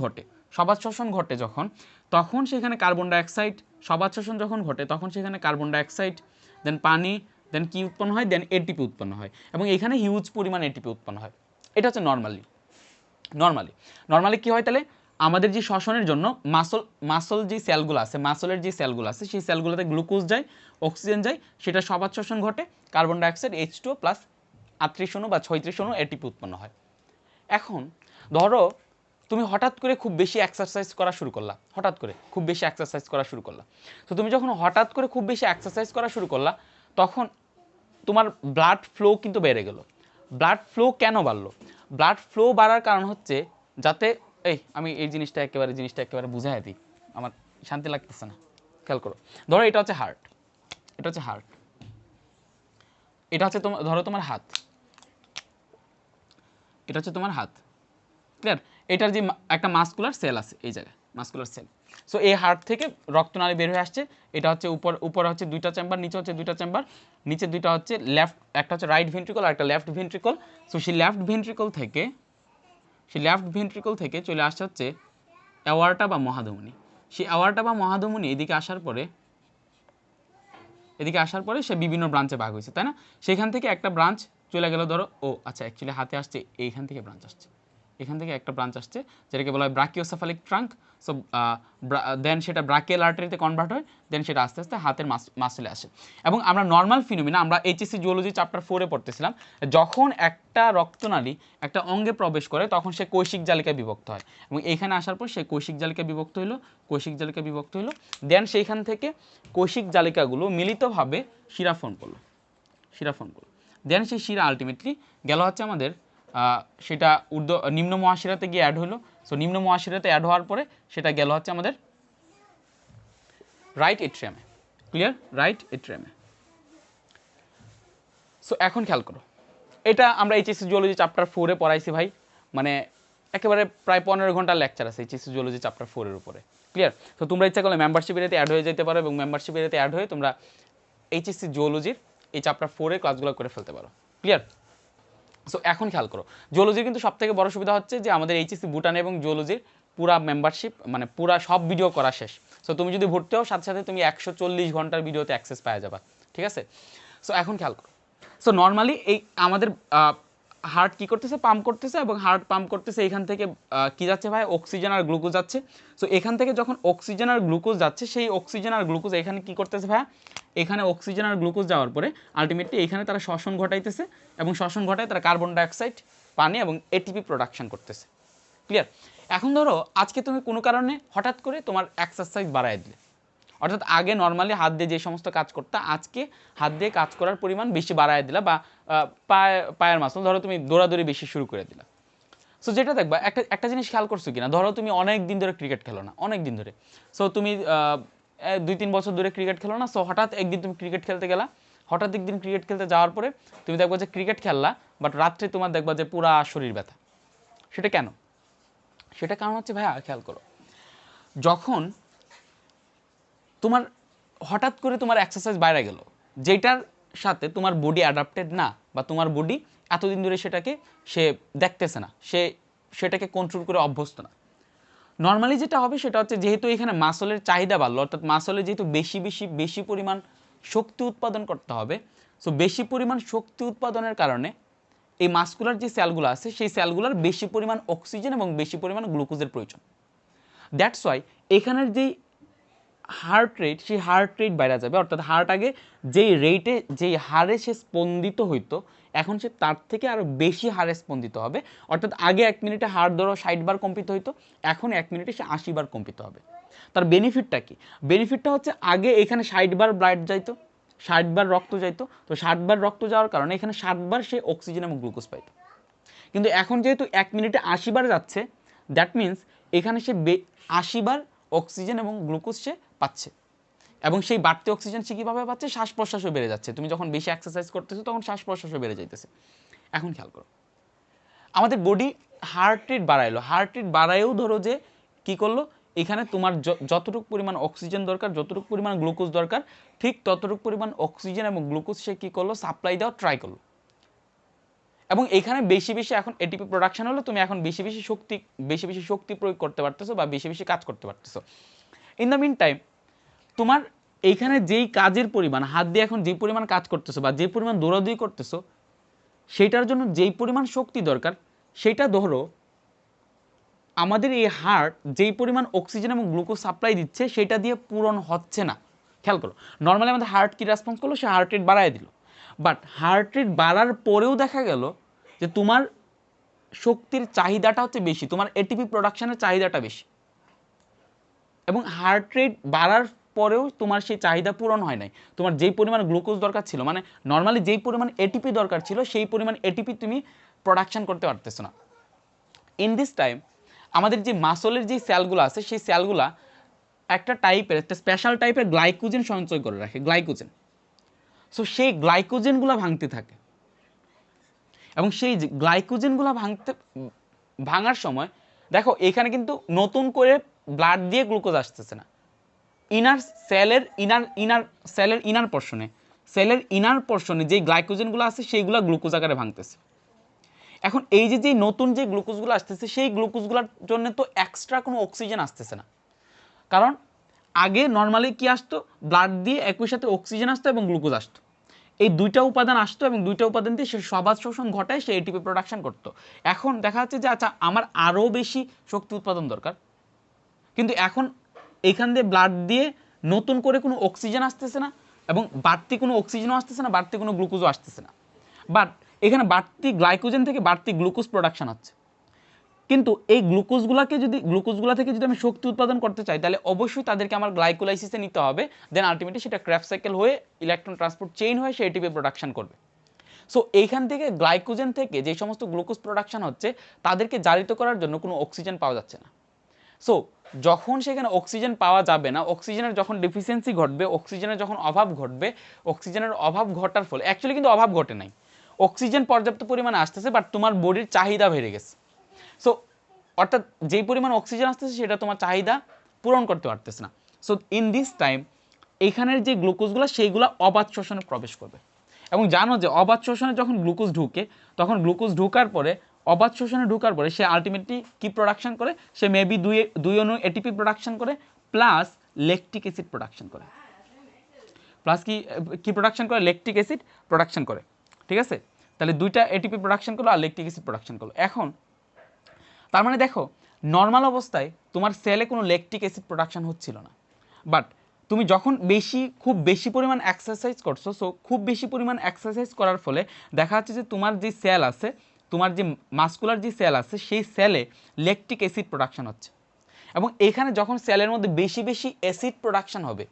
ঘটে যখন, তখন সেখানে কার্বন ডাইঅক্সাইড, সবাত শ্বসন যখন ঘটে তখন সেখানে কার্বন ডাইঅক্সাইড, দেন পানি, দেন কি উৎপন্ন হয়, দেন এটিপি উৎপন্ন হয়, এবং এখানে হিউজ পরিমাণ এটিপি উৎপন্ন হয়। এটা হচ্ছে নর্মালি কি হয় তাহলে, আমাদের যে শ্বসনের জন্য মাসল যে সেলগুলো আছে, সেই সেলগুলোতে গ্লুকোজ যায়, অক্সিজেন যায়, সেটা সবাত শ্বসন ঘটে, কার্বন ডাইঅক্সাইড H2 প্লাস 38 অণু বা 36 অণু এটিপি উৎপন্ন হয়। এখন ধরো তুমি হঠাৎ করে খুব বেশি এক্সারসাইজ করা শুরু করলা, তো তুমি যখন হঠাৎ করে খুব বেশি এক্সারসাইজ করা শুরু করলা, তখন তোমার ব্লাড ফ্লো কিন্তু বেড়ে গেল। ব্লাড ফ্লো কেন বাড়লো? ব্লাড ফ্লো বাড়ার কারণ হচ্ছে যাতে, আমি এই জিনিসটা একেবারে বুঝাই দিই, আমার শান্তি লাগতেছে না। খেয়াল করো, ধরো এটা হচ্ছে হার্ট, এটা হচ্ছে ধরো তোমার হাত, এটা হচ্ছে তোমার হাত, ক্লিয়ার? এটার যে একটা মাসকুলার সেল আছে এই জায়গায়, মাস্কুলার সেল। সো এই হার্ট থেকে রক্তনালী বের হয়ে আসছে, এটা হচ্ছে উপরে হচ্ছে দুইটা চেম্বার, নিচে হচ্ছে দুইটা চেম্বার, নিচে দুইটা হচ্ছে লেফট, একটা হচ্ছে রাইট ভেন্ট্রিকল আর একটা লেফট ভেন্ট্রিকল। সো সেই লেফট ভেন্ট্রিকল থেকে চলে আসছে হচ্ছে অ্যাওয়ার্টা বা মহাধমনী। সেই অ্যাওয়ার্টা বা মহাধমনী এদিকে আসার পরে সে বিভিন্ন ব্রাঞ্চে ভাগ হয়েছে, তাই না? সেখান থেকে একটা ব্রাঞ্চ চলে গেল, ধরো আচ্ছা অ্যাকচুয়ালি হাতে আসছে এইখান থেকে ব্রাঞ্চ আসছে, এখান থেকে একটা ব্রাঞ্চ আসছে যেটাকে বলা হয় ব্রাকিওসেফালিক ট্রাঙ্ক। সো দেন সেটা ব্রাকিয়াল আর্টারিতে কনভার্ট হয়, দেন সেটা আস্তে আস্তে হাতের মাসলে আসে। এবং আমরা নর্মাল ফিনোমিনা আমরা এইচএসসি জুওলজি চ্যাপ্টার 4-এ পড়তেছিলাম, যখন একটা রক্তনালী একটা অঙ্গে প্রবেশ করে তখন সে কৈশিক জালিকায় বিভক্ত হয়, এবং এইখানে আসার পর সে কৈশিক জালিকায় বিভক্ত হইলো, দেন সেইখান থেকে কৈশিক জালিকাগুলো মিলিতভাবে শিরা ফর্ম করলো, দেন সেই শিরা আলটিমেটলি গেল হচ্ছে আমাদের সেটা নিম্ন মহাশিরাতে গিয়ে অ্যাড হলো। সো নিম্ন মহাশিরাতে অ্যাড হওয়ার পরে সেটা গেল হচ্ছে আমাদের রাইট এট্রিয়ামে। ক্লিয়ার? রাইট এট্রিয়ামে। সো এখন খেয়াল করো, এটা আমরা এইচএসসি জুওলজি চ্যাপ্টার 4-এ পড়াইছি ভাই, মানে একেবারে প্রায় 15 ঘন্টার লেকচার আছে এইচএসসি জুওলজি চ্যাপ্টার 4-এর উপরে। ক্লিয়ার? তো তোমরা ইচ্ছা করলে মেম্বারশিপ এরিয়াতে অ্যাড হয়ে যেতে পারো, এবং মেম্বারশিপ এরিয়াতে অ্যাড হয়ে তোমরা এইচএসসি জুওলজির এই চ্যাপ্টার 4-এর ক্লাসগুলো করে ফেলতে পারো। ক্লিয়ার? সো এখন খেয়াল করো, জুওলজির কিন্তু সবথেকে বড় সুবিধা হচ্ছে যে আমাদের এইচএসসি ভুটান এবং জুওলজির পুরা মেম্বারশিপ মানে পুরা সব ভিডিও করা শেষ। সো তুমি যদি ভর্তি হও সাথে সাথে তুমি 140 ঘন্টার ভিডিওতে অ্যাক্সেস পাওয়া যাবে। ঠিক আছে? সো এখন খেয়াল করো, সো নর্মালি এই আমাদের হার্ট কি করতেছে, পাম্প করতেছে, এবং হার্ট পাম্প করতেছে এখান থেকে কি যাচ্ছে ভাই, অক্সিজেন আর গ্লুকোজ যাচ্ছে। সো এখান থেকে যখন অক্সিজেন আর গ্লুকোজ যাচ্ছে, সেই অক্সিজেন আর গ্লুকোজ এখানে কি করতেছে ভাইয়া, এখানে অক্সিজেন আর গ্লুকোজ যাওয়ার পরে আলটিমেটলি এখানে তারা শ্বসন ঘটাইতেছে, এবং শ্বসন ঘটায় তারা কার্বন ডাইঅক্সাইড, পানি এবং এটিপি প্রোডাকশন করতেছে। ক্লিয়ার? এখন ধরো আজকে তুমি কোনো কারণে হঠাৎ করে তোমার এক্সারসাইজ বাড়ায় দিলে, অর্থাৎ আগে নর্মালি হাত দিয়ে যে সমস্ত কাজ করতে, আজকে হাত দিয়ে কাজ করার পরিমাণ বেশি বাড়ায় দিলা, বা পায়ের মাসল ধরো তুমি দৌড়াদৌড়ি বেশি শুরু করে দিলা। সো যেটা দেখবা, একটা জিনিস খেয়াল করছো কিনা, ধরো তুমি অনেক দিন ধরে ক্রিকেট খেলো না, অনেক দিন ধরে, সো তুমি 2-3 বছর ধরে ক্রিকেট খেলো না, সো হঠাৎ একদিন তুমি ক্রিকেট খেলতে গেলা, হঠাৎ একদিন ক্রিকেট খেলতে যাওয়ার পরে তুমি দেখবা যে ক্রিকেট খেললা, বাট রাত্রে তোমার দেখবা যে পুরা শরীর ব্যথা। সেটা কেন? সেটা কারণ হচ্ছে ভাইয়া খেয়াল করো, যখন তোমার হঠাৎ করে তোমার এক্সারসাইজ বাইরে গেল, যেটার সাথে তোমার বডি অ্যাডাপ্টেড না, বা তোমার বডি এতদিন ধরে সেটাকে সে দেখতেছে না, সেটাকে কন্ট্রোল করে অভ্যস্ত না। নর্মালি যেটা হবে সেটা হচ্ছে, যেহেতু এখানে মাসলের চাহিদা বাড়লো, অর্থাৎ মাসলে যেহেতু বেশি পরিমাণ শক্তি উৎপাদন করতে হবে, সো বেশি পরিমাণ শক্তি উৎপাদনের কারণে এই মাসকুলার যে সেলগুলো আছে সেই সেলগুলোর বেশি পরিমাণ অক্সিজেন এবং বেশি পরিমাণ গ্লুকোজের প্রয়োজন। দ্যাটস ওয়াই এখানের যেই হার্ট রেট, সেই হার্ট রেট বাইরে যাবে, অর্থাৎ হার্ট আগে যেই হারে সে স্পন্দিত হইতো, এখন সে তার থেকে আরও বেশি হারে স্পন্দিত হবে। অর্থাৎ আগে 1 মিনিটে হার্ট ধরো 60 বার কম্পিত হইতো, এখন 1 মিনিটে সে 80 বার কম্পিত হবে। তার বেনিফিটটা কি? বেনিফিটটা হচ্ছে, আগে এখানে 60 বার ব্লাড যাইতো, 60 বার রক্ত যাইতো, তো 60 বার রক্ত যাওয়ার কারণে এখানে 60 বার সে অক্সিজেন এবং গ্লুকোজ পাইতো। কিন্তু এখন যেহেতু 1 মিনিটে 80 বার যাচ্ছে, দ্যাট মিনস এখানে সে 80 বার অক্সিজেন এবং গ্লুকোজ সে পাচ্ছে, এবং সেই বাড়তি অক্সিজেন সে কীভাবে পাচ্ছে, শ্বাস প্রশ্বাসও বেড়ে যাচ্ছে। তুমি যখন বেশি এক্সারসাইজ করতেছো তখন শ্বাস প্রশ্বাসও বেড়ে যাইতেছে। এখন খেয়াল করো, আমাদের বডি হার্ট রেট বাড়াইলো, হার্ট রেট বাড়ায়ও ধরো যে কী করলো, এখানে তোমার যতটুকু পরিমাণ অক্সিজেন দরকার, যতটুকু পরিমাণ গ্লুকোজ দরকার, ঠিক ততটুকু পরিমাণ অক্সিজেন এবং গ্লুকোজ সে কী করলো, সাপ্লাই দেওয়া ট্রাই করলো। এবং এখানে বেশি এখন এটিপি প্রোডাকশন হলো, তুমি এখন বেশি শক্তি প্রয়োগ করতে পারতেছো, বা বেশি কাজ করতে পারতেছো। ইন দ্য মিন টাইম তোমার এইখানে যেই কাজের পরিমাণ, হাত দিয়ে এখন যেই পরিমাণ কাজ করতেছো বা যে পরিমাণ দৌড়াদৌড়ি করতেছো, সেইটার জন্য যেই পরিমাণ শক্তি দরকার, সেইটা ধরো আমাদের এই হার্ট যেই পরিমাণ অক্সিজেন এবং গ্লুকোজ সাপ্লাই দিচ্ছে সেটা দিয়ে পূরণ হচ্ছে না। খেয়াল করো, নর্মালি আমাদের হার্ট কি রেসপন্স করলো, সে হার্ট রেট বাড়ায় দিল, বাট হার্ট রেট বাড়ার পরেও দেখা গেল যে তোমার শক্তির চাহিদাটা হচ্ছে বেশি, তোমার এটিপি প্রোডাকশনের চাহিদাটা বেশি, এবং হার্ট রেট বাড়ার পরেও তোমার সেই চাহিদা পূরণ হয় নাই। তোমার যেই পরিমাণ গ্লুকোজ দরকার ছিল, মানে নর্মালি যেই পরিমাণ এটিপি দরকার ছিল, সেই পরিমাণ এটিপি তুমি প্রোডাকশন করতে পারতেছো না। ইন দিস টাইম আমাদের যে মাসলের যে সেলগুলো আছে, সেই সেলগুলা একটা স্পেশাল টাইপের গ্লাইকোজেন সঞ্চয় করে রাখে, গ্লাইকোজেন। সো সেই গ্লাইকোজেনগুলো ভাঙতে থাকে, এবং সেই গ্লাইকোজেনগুলো ভাঙার সময় দেখো এখানে কিন্তু নতুন করে ব্লাড দিয়ে গ্লুকোজ আসতেছে না, ইনার সেলের ইনার পোর্শনে যে গ্লাইকোজেনগুলো আছে সেইগুলো গ্লুকোজ আকারে ভাঙতেছে। এখন এই যে নতুন যে গ্লুকোজগুলো আসতেছে সেই গ্লুকোজগুলোর জন্য তো এক্সট্রা কোনো অক্সিজেন আসতেছে না, কারণ আগে নর্মালি কি আসতো, ব্লাড দিয়ে একই সাথে অক্সিজেন আসতো এবং গ্লুকোজ আসতো, এই দুইটা উপাদান আসতো এবং দুইটা উপাদান দিয়ে সে সবাদ শোষণ ঘটায়, সে এটিপি প্রোডাকশন করতো। এখন দেখা যাচ্ছে যে আচ্ছা আমার আরও বেশি শক্তি উৎপাদন দরকার, কিন্তু এখন এখান দিয়ে ব্লাড দিয়ে নতুন করে কোনো অক্সিজেন আসতেছে না এবং বাড়তি কোনো অক্সিজেনও আসতেছে না, বাড়তি কোনো গ্লুকোজও আসতেছে না, বাট এখানে বাড়তি গ্লাইকোজেন থেকে বাড়তি গ্লুকোজ প্রোডাকশন হচ্ছে। কিন্তু এই গ্লুকোজগুলা থেকে যদি আমি শক্তি উৎপাদন করতে চাই, তাহলে অবশ্যই তাদেরকে আমার গ্লাইকোলাইসিসে নিতে হবে, দেন আলটিমেটলি সেটা ক্রেবস সাইকেল হয়ে ইলেকট্রন ট্রান্সপোর্ট চেইন হয়ে সে এটিপি প্রোডাকশন করবে। সো এইখান থেকে গ্লাইকোজেন থেকে যে সমস্ত গ্লুকোজ প্রোডাকশন হচ্ছে তাদেরকে জারিত করার জন্য কোনো অক্সিজেন পাওয়া যাচ্ছে না। সো যখন সেখানে অক্সিজেন পাওয়া যাবে না, অক্সিজেনের যখন ডিফিসিয়েন্সি ঘটবে, অক্সিজেনের যখন অভাব ঘটবে, অক্সিজেনের অভাব ঘটার ফলে অ্যাকচুয়ালি কিন্তু অভাব ঘটে নাই, অক্সিজেন পর্যাপ্ত পরিমাণে আসতেছে, বাট তোমার বডির চাহিদা বেড়ে গেছে। সো অর্থাৎ যেই পরিমাণ অক্সিজেন আসতেছে সেটা তোমার চাহিদা পূরণ করতে পারতেছে না। সো ইন দিস টাইম এইখানের যে গ্লুকোজগুলো সেইগুলো অবাধ শোষণে প্রবেশ করবে, এবং জানো যে অবাধ শোষণে যখন গ্লুকোজ ঢুকে, তখন গ্লুকোজ ঢুকার পরে অবাধ শোষণে ঢুকার পরে সে আলটিমেটলি কি প্রোডাকশন করে, সে মেবি দুই অণু এটিপি প্রোডাকশন করে প্লাস ল্যাকটিক অ্যাসিড প্রোডাকশন করে, প্লাস কি প্রোডাকশন করে, ল্যাকটিক অ্যাসিড প্রোডাকশন করে। ঠিক আছে, তাহলে দুইটা এটিপি প্রোডাকশন করলো আর ল্যাকটিক অ্যাসিড প্রোডাকশন করলো। এখন তার মানে দেখো নর্মাল অবস্থায় তোমার সেলে কোনো ল্যাকটিক অ্যাসিড প্রোডাকশন হচ্ছিল না, বাট তুমি যখন খুব বেশি পরিমাণ এক্সারসাইজ করছো, সো খুব বেশি পরিমাণ এক্সারসাইজ করার ফলে দেখা যাচ্ছে যে তোমার যে সেল আছে, তোমার যে মাসকুলার যে সেল আছে, সেই সেলে ল্যাকটিক অ্যাসিড প্রোডাকশন হচ্ছে, এবং এখানে যখন সেলের মধ্যে বেশি বেশি অ্যাসিড প্রোডাকশন হবে,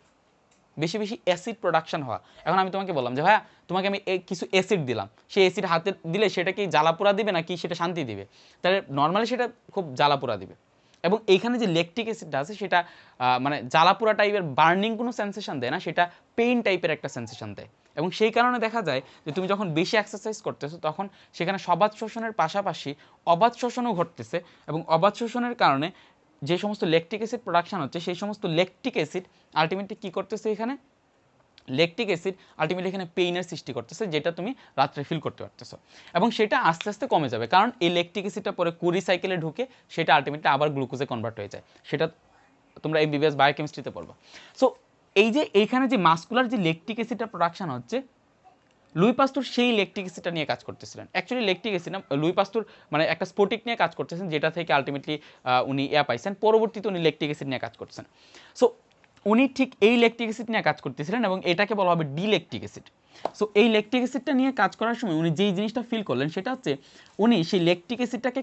বেশি বেশি অ্যাসিড প্রোডাকশন হওয়া, এখন আমি তোমাকে বললাম যে ভাইয়া তোমাকে আমি কিছু অ্যাসিড দিলাম, সেই অ্যাসিড হাতে দিলে সেটা কি জ্বালাপোড়া দিবে নাকি সেটা শান্তি দিবে? তাহলে নর্মালি সেটা খুব জ্বালাপোড়া দিবে, এবং এইখানে যে ল্যাকটিক অ্যাসিডটা আছে সেটা মানে জ্বালাপোড়া টাইপের বার্নিং কোনো সেন্সেশন দেয় না, সেটা পেইন টাইপের একটা সেন্সেশন দেয়। এবং সেই কারণে দেখা যায় যে তুমি যখন বেশি এক্সারসাইজ করতেছো তখন সেখানে সবাদ শোষণের পাশাপাশি অবাধ শোষণও ঘটতেছে, এবং অবাধ শোষণের কারণে যে সমস্ত ল্যাকটিক অ্যাসিড প্রোডাকশন হচ্ছে সেই সমস্ত ল্যাকটিক অ্যাসিড আলটিমেটলি কী করতেছে, এখানে ল্যাকটিক অ্যাসিড আলটিমেটলি এখানে পেইনের সৃষ্টি করতেছে, যেটা তুমি রাত্রে ফিল করতে পারতেছো, এবং সেটা আস্তে আস্তে কমে যাবে, কারণ এই ল্যাকটিক অ্যাসিডটা পরে কুরি সাইকেলে ঢুকে সেটা আলটিমেটলি আবার গ্লুকোজে কনভার্ট হয়ে যায়। সেটা তোমরা এমবিবিএস বায়োকেমিস্ট্রিতে পড়বা। সো এই যে এইখানে যে মাসকুলার যে ল্যাকটিক অ্যাসিডটা প্রোডাকশন হচ্ছে, লুই পাস্তুর সেই ল্যাকটিক অ্যাসিডটা নিয়ে কাজ করতেছিলেন। অ্যাকচুয়ালি ল্যাকটিক অ্যাসিড না, লুই পাস্তুর মানে একটা স্ফটিক নিয়ে কাজ করতেছেন, যেটা থেকে আলটিমেটলি উনি পাইছেন, পরবর্তীতে উনি ল্যাকটিক অ্যাসিড নিয়ে কাজ করতেছেন। সো উনি ঠিক এই ল্যাকটিক অ্যাসিড নিয়ে কাজ করতেছিলেন, এবং এটাকে বলা হবে ডিল্যাকটিক অ্যাসিড। সো এই ল্যাকটিক অ্যাসিডটা নিয়ে কাজ করার সময় উনি যেই জিনিসটা ফিল করলেন সেটা হচ্ছে উনি সেই ল্যাকটিক অ্যাসিডটাকে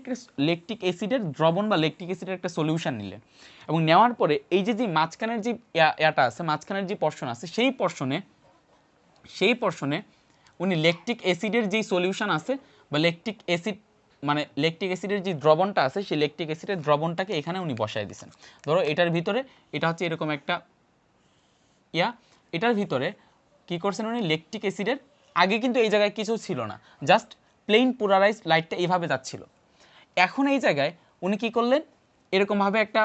ল্যাকটিক অ্যাসিডের দ্রবণ বা ল্যাকটিক অ্যাসিডের একটা সলিউশন নিলেন, এবং নেওয়ার পরে এই যে মাঝখানের যে ইয়াটা আছে, মাঝখানের যে পর্শন আছে, সেই পর্শনে উনি ল্যাকটিক অ্যাসিডের যেই সলিউশন আছে বা ল্যাকটিক অ্যাসিড মানে ল্যাকটিক অ্যাসিডের যে দ্রবণটা আছে, সেই ল্যাকটিক অ্যাসিডের দ্রবণটাকে এখানে উনি বসায় দিয়েছেন। ধরো এটার ভিতরে, এটা হচ্ছে এরকম একটা এটার ভিতরে কি করছেন উনি, ল্যাকটিক অ্যাসিডের আগে কিন্তু এই জায়গায় কিছু ছিল না, জাস্ট প্লেন পোলারাইজড লাইটটা এইভাবে যাচ্ছিল। এখন এই জায়গায় উনি কি করলেন, এরকমভাবে একটা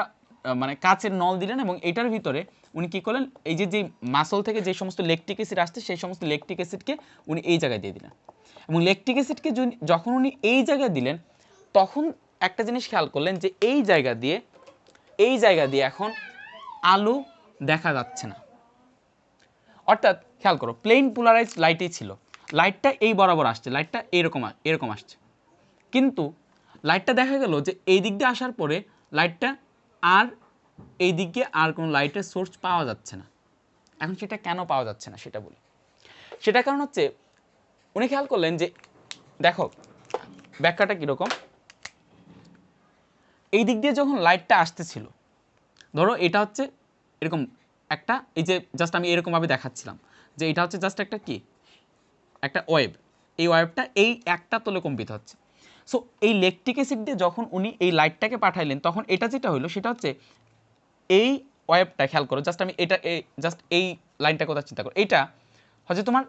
মানে কাচের নল দিলেন, এবং এটার ভিতরে উনি কি করলেন, এই যে মাসল থেকে যে সমস্ত ল্যাকটিক অ্যাসিড আসছে সেই সমস্ত ল্যাকটিক অ্যাসিডকে উনি এই জায়গায় দিয়ে দিলেন, এবং ল্যাকটিক অ্যাসিডকে যখন উনি এই জায়গায় দিলেন তখন একটা জিনিস খেয়াল করলেন যে এই জায়গা দিয়ে এখন আলো দেখা যাচ্ছে না। অর্থাৎ খেয়াল করো, প্লেন পোলারাইজ লাইটই ছিল, লাইটটা এই বরাবর আসছে, লাইটটা এরকম আসছে, কিন্তু লাইটটা দেখা গেল যে এই দিক দিয়ে আসার পরে লাইটটা আর এই দিক দিয়ে আর কোনো লাইটের সোর্স পাওয়া যাচ্ছে না। এখন সেটা কেন পাওয়া যাচ্ছে না সেটা বলি। সেটা কারণ হচ্ছে উনি খেয়াল করলেন যে দেখো ব্যাখ্যাটা কীরকম, এই দিক দিয়ে যখন লাইটটা আসতেছিল, ধরো এটা হচ্ছে এরকম একটা, এই যে জাস্ট আমি এরকমভাবে দেখাচ্ছিলাম যে এটা হচ্ছে জাস্ট একটা ওয়েভ, এই ওয়েভটা এই একটা তলে কম্পিত হচ্ছে। সো এই ল্যাকটিক অ্যাসিড দিয়ে যখন উনি এই লাইটটাকে পাঠাইলেন তখন এটা যেটা হইলো সেটা হচ্ছে এই ওয়েভটা, খেয়াল করো জাস্ট আমি এটা জাস্ট এই লাইনটা কথা চিন্তা করো, এইটা হচ্ছে তোমার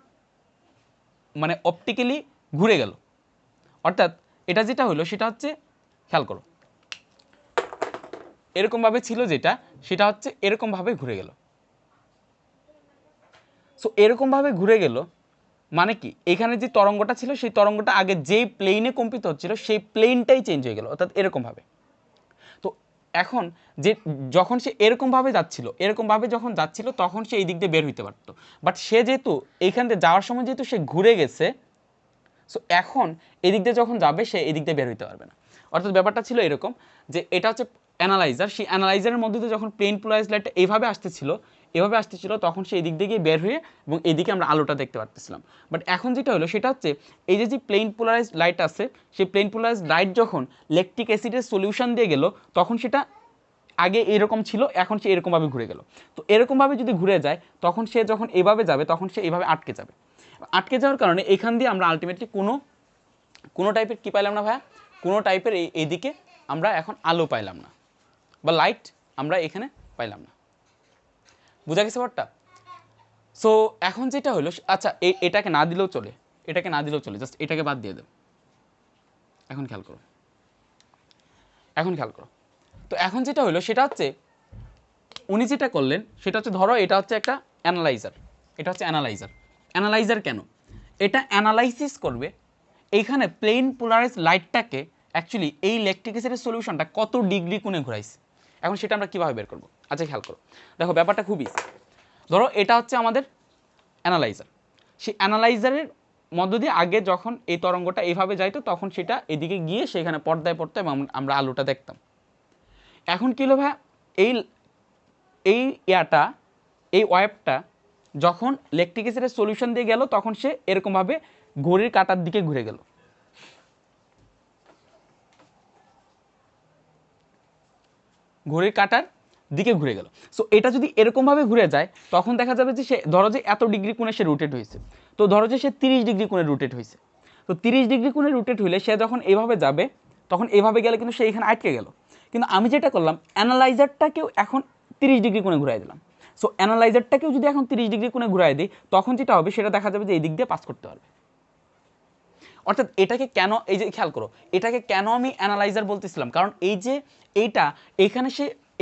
মানে অপটিক্যালি ঘুরে গেল, অর্থাৎ এটা যেটা হইলো সেটা হচ্ছে খেয়াল করো এরকমভাবে ছিল যেটা, সেটা হচ্ছে এরকমভাবে ঘুরে গেল। সো এরকমভাবে ঘুরে গেল মানে কি, এখানে যে তরঙ্গটা ছিল সেই তরঙ্গটা আগে যেই প্লেনে কম্পিত হচ্ছিল সেই প্লেনটাই চেঞ্জ হয়ে গেল, অর্থাৎ এরকমভাবে। তো এখন যে যখন সে এরকমভাবে যাচ্ছিল, এরকমভাবে যখন যাচ্ছিল তখন সে এই দিক দিয়ে বের হইতে পারতো, বাট সে যেহেতু এইখান দিয়ে যাওয়ার সময় যেহেতু সে ঘুরে গেছে, সো এখন এদিক দিয়ে যখন যাবে সে এদিক দিয়ে বের হইতে পারবে না। অর্থাৎ ব্যাপারটা ছিল এরকম যে এটা হচ্ছে অ্যানালাইজার, সেই অ্যানালাইজারের মধ্যে দিয়ে যখন প্লেন পোলারাইজড লাইটটা এভাবে আসতেছিল তখন সে এদিক দিয়ে গিয়ে বের হয়ে এবং এদিকে আমরা আলোটা দেখতে পারতেছিলাম। বাট এখন যেটা হলো সেটা হচ্ছে এই যে প্লেন পোলারাইজড লাইট আছে, সেই প্লেন পোলারাইজড লাইট যখন ল্যাকটিক অ্যাসিডের সলিউশন দিয়ে গেল তখন সেটা আগে এরকম ছিল, এখন সে এরকমভাবে ঘুরে গেল। তো এরকমভাবে যদি ঘুরে যায় তখন সে যখন এভাবে যাবে তখন সে এভাবে আটকে যাবে। আটকে যাওয়ার কারণে এখান দিয়ে আমরা আলটিমেটলি কোনো টাইপের কী পাইলাম না ভাইয়া, কোনো টাইপের এইদিকে আমরা এখন আলো পাইলাম না বা লাইট আমরা এখানে পাইলাম না। বুঝা গেছে ব্যাপারটা? সো এখন যেটা হলো, আচ্ছা এটাকে না দিলেও চলে, জাস্ট এটাকে বাদ দিয়ে দেব। এখন খেয়াল করো। তো এখন যেটা হলো সেটা হচ্ছে উনি যেটা করলেন সেটা হচ্ছে, ধরো এটা হচ্ছে একটা অ্যানালাইজার কেন? এটা অ্যানালাইসিস করবে এইখানে প্লেন পোলারাইজ লাইটটাকে অ্যাকচুয়ালি এই ল্যাকটিক অ্যাসিডের সলিউশনটা কত ডিগ্রি কোণে ঘুরাইছে। এখন সেটা আমরা কীভাবে বের করবো? আচ্ছা খেয়াল করো, দেখো ব্যাপারটা খুবই, ধরো এটা হচ্ছে আমাদের অ্যানালাইজার। সেই অ্যানালাইজারের মধ্য দিয়ে আগে যখন এই তরঙ্গটা এইভাবে যাইতো তখন সেটা এদিকে গিয়ে সেখানে পর্দায় পড়তো এবং আমরা আলোটা দেখতাম। এখন কী হলো ভাই, এই ওয়েভটা যখন ল্যাকটিক অ্যাসিডের সলিউশন দিয়ে গেল তখন সে এরকমভাবে ঘড়ির কাঁটার দিকে ঘুরে গেল। সো এটা যদি এরকমভাবে ঘুরে যায় তখন দেখা যাবে যে সে ধরো যে এত ডিগ্রি কোণে সে রোটেট হয়েছে, তো ধরো যে সে 30 ডিগ্রি কোণে রোটেট হয়েছে। তো 30 ডিগ্রি কোণে রোটেট হইলে সে যখন এইভাবে যাবে তখন এইভাবে গেলে কিন্তু সে এখানে আটকে গেল। কিন্তু আমি যেটা করলাম, অ্যানালাইজারটাকেও এখন 30 ডিগ্রি কোণে ঘুরাই দিলাম। সো অ্যানালাইজারটাকেও যদি এখন 30 ডিগ্রি কোণে ঘুরাই দিই তখন যেটা হবে সেটা দেখা যাবে যে এই দিক দিয়ে পাস করতে পারবে। অর্থাৎ এটাকে কেন, এই যে খেয়াল করো, এটাকে কেন আমি অ্যানালাইজার বলতেছিলাম, কারণ এই যে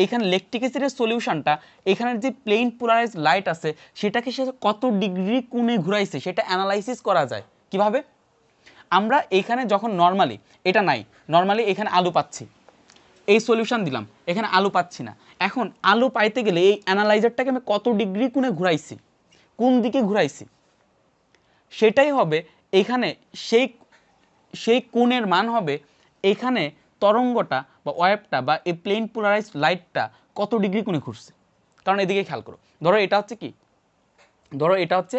এইখানে ল্যাকটিক অ্যাসিডের সলিউশনটা এখানের যে প্লেন পোলারাইজ লাইট আছে সেটাকে সে কত ডিগ্রি কোণে ঘুরাইছে সেটা অ্যানালাইসিস করা যায় কিভাবে? আমরা এখানে যখন নর্মালি এটা নাই, নর্মালি এখানে আলো পাচ্ছি, এই সলিউশন দিলাম, এখানে আলো পাচ্ছি না। এখন আলো পাইতে গেলে এই অ্যানালাইজারটাকে আমি কত ডিগ্রি কোণে ঘুরাইছি, কোন দিকে ঘুরাইছি, সেটাই হবে এখানে সেই কোণের মান হবে এখানে তরঙ্গটা বা ওয়েভটা বা এই প্লেন পোলারাইজড লাইটটা কত ডিগ্রি কোণে ঘুরছে। কারণ এদিকে খেয়াল করো, ধরো এটা হচ্ছে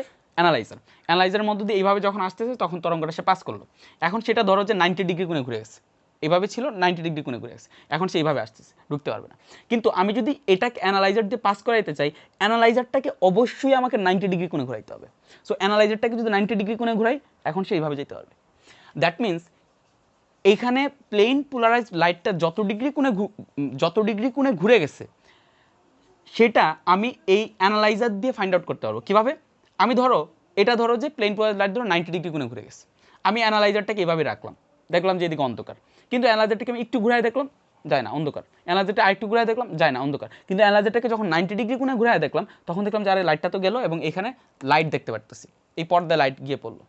অ্যানালাইজারের মধ্যে দিয়ে এইভাবে যখন আসতেছে তখন তরঙ্গটা সে পাস করলো। এখন সেটা ধরো যে 90 ডিগ্রি কোণে ঘুরে গেছে, এভাবে ছিল 90 ডিগ্রি কোণে ঘুরে গেছে, এখন সে এইভাবে আসতেছে, ঢুকতে পারবে না। কিন্তু আমি যদি এটাকে অ্যানালাইজার দিয়ে পাস করাইতে চাই, অ্যানালাইজারটাকে অবশ্যই আমাকে 90 ডিগ্রি কোণে ঘুরাইতে হবে। সো অ্যানালাইজারটাকে যদি 90 ডিগ্রি কোণে ঘুরাই এখন সে এইভাবে যেতে পারবে। দ্যাট মিনস এইখানে প্লেন পোলারাইজড লাইটটা যত ডিগ্রি কোণে ঘুরে গেছে সেটা আমি এই অ্যানালাইজার দিয়ে ফাইন্ড আউট করতে পারবো। কীভাবে? আমি ধরো যে প্লেন পোলারাইজড লাইট ধরো 90 ডিগ্রি কোণে ঘুরে গেছে, আমি অ্যানালাইজারটাকে এভাবে রাখলাম, দেখলাম যে এদিকে অন্ধকার, কিন্তু অ্যানালাইজারটাকে আমি একটু ঘুরাই দেখলাম যায় না, অন্ধকার। অ্যানালাইজারটা আরেকটু ঘুরাই দেখলাম যায় না, অন্ধকার। কিন্তু অ্যানালাইজারটাকে যখন 90 ডিগ্রি কোণে ঘুরাই দেখলাম তখন দেখলাম যে আরে লাইটটা তো গেল এবং এখানে লাইট দেখতে পারতেছি, এই পর্দায় লাইট গিয়ে পড়লো।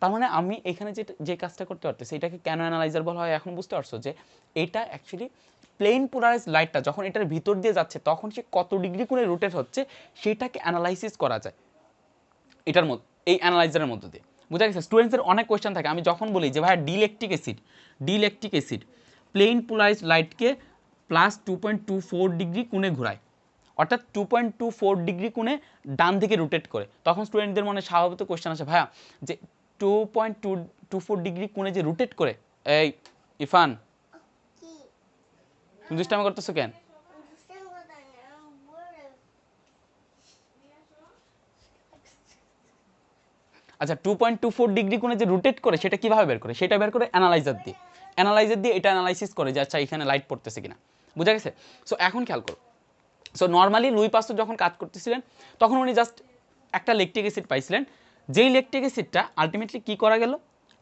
তার মানে আমি এখানে যে কাজটা করতে পারতেছি এটাকে কেন অ্যানালাইজার বলা হয় এখন বুঝতে পারছো যে এটা অ্যাকচুয়ালি প্লেন পোলারাইজ লাইটটা যখন এটার ভিতর দিয়ে যাচ্ছে তখন সে কত ডিগ্রি কোণে রোটেট হচ্ছে সেটাকে অ্যানালাইসিস করা যায় এটার মধ্যে, এই অ্যানালাইজারের মধ্যে দিয়ে। বুঝা গেছে? স্টুডেন্টসের অনেক কোয়েশ্চেন থাকে, আমি যখন বলি যে ভাইয়া ডিলেকট্রিক অ্যাসিড প্লেন পোলারাইজ লাইটকে প্লাস 2.24 ডিগ্রি কোণে ঘুরায়, অর্থাৎ 2.24 ডিগ্রি কোণে ডান দিকে রোটেট করে, তখন স্টুডেন্টদের মনে স্বাভাবিক কোয়েশ্চেন আসে ভাইয়া যে 2.24 ডিগ্রি কোণে যে রোটেট করে, এই ইরফান তুমি দুষ্টামি করতেছো কেন? আচ্ছা 2.24 ডিগ্রি কোণে যে রোটেট করে সেটা কিভাবে বের করে? সেটা বের করে অ্যানালাইজার দিয়ে এটা অ্যানালাইসিস করে যে আচ্ছা এখানে লাইট পড়তেছে কিনা। বুঝা গেছে? সো এখন খেয়াল করো, সো নর্মালি লুই পাস্তুর যখন কাজ করতেছিলেন তখন উনি জাস্ট একটা ল্যাকটিক অ্যাসিড পাইছিলেন, যেই ল্যাকটিক অ্যাসিডটা আলটিমেটলি কী করা গেল,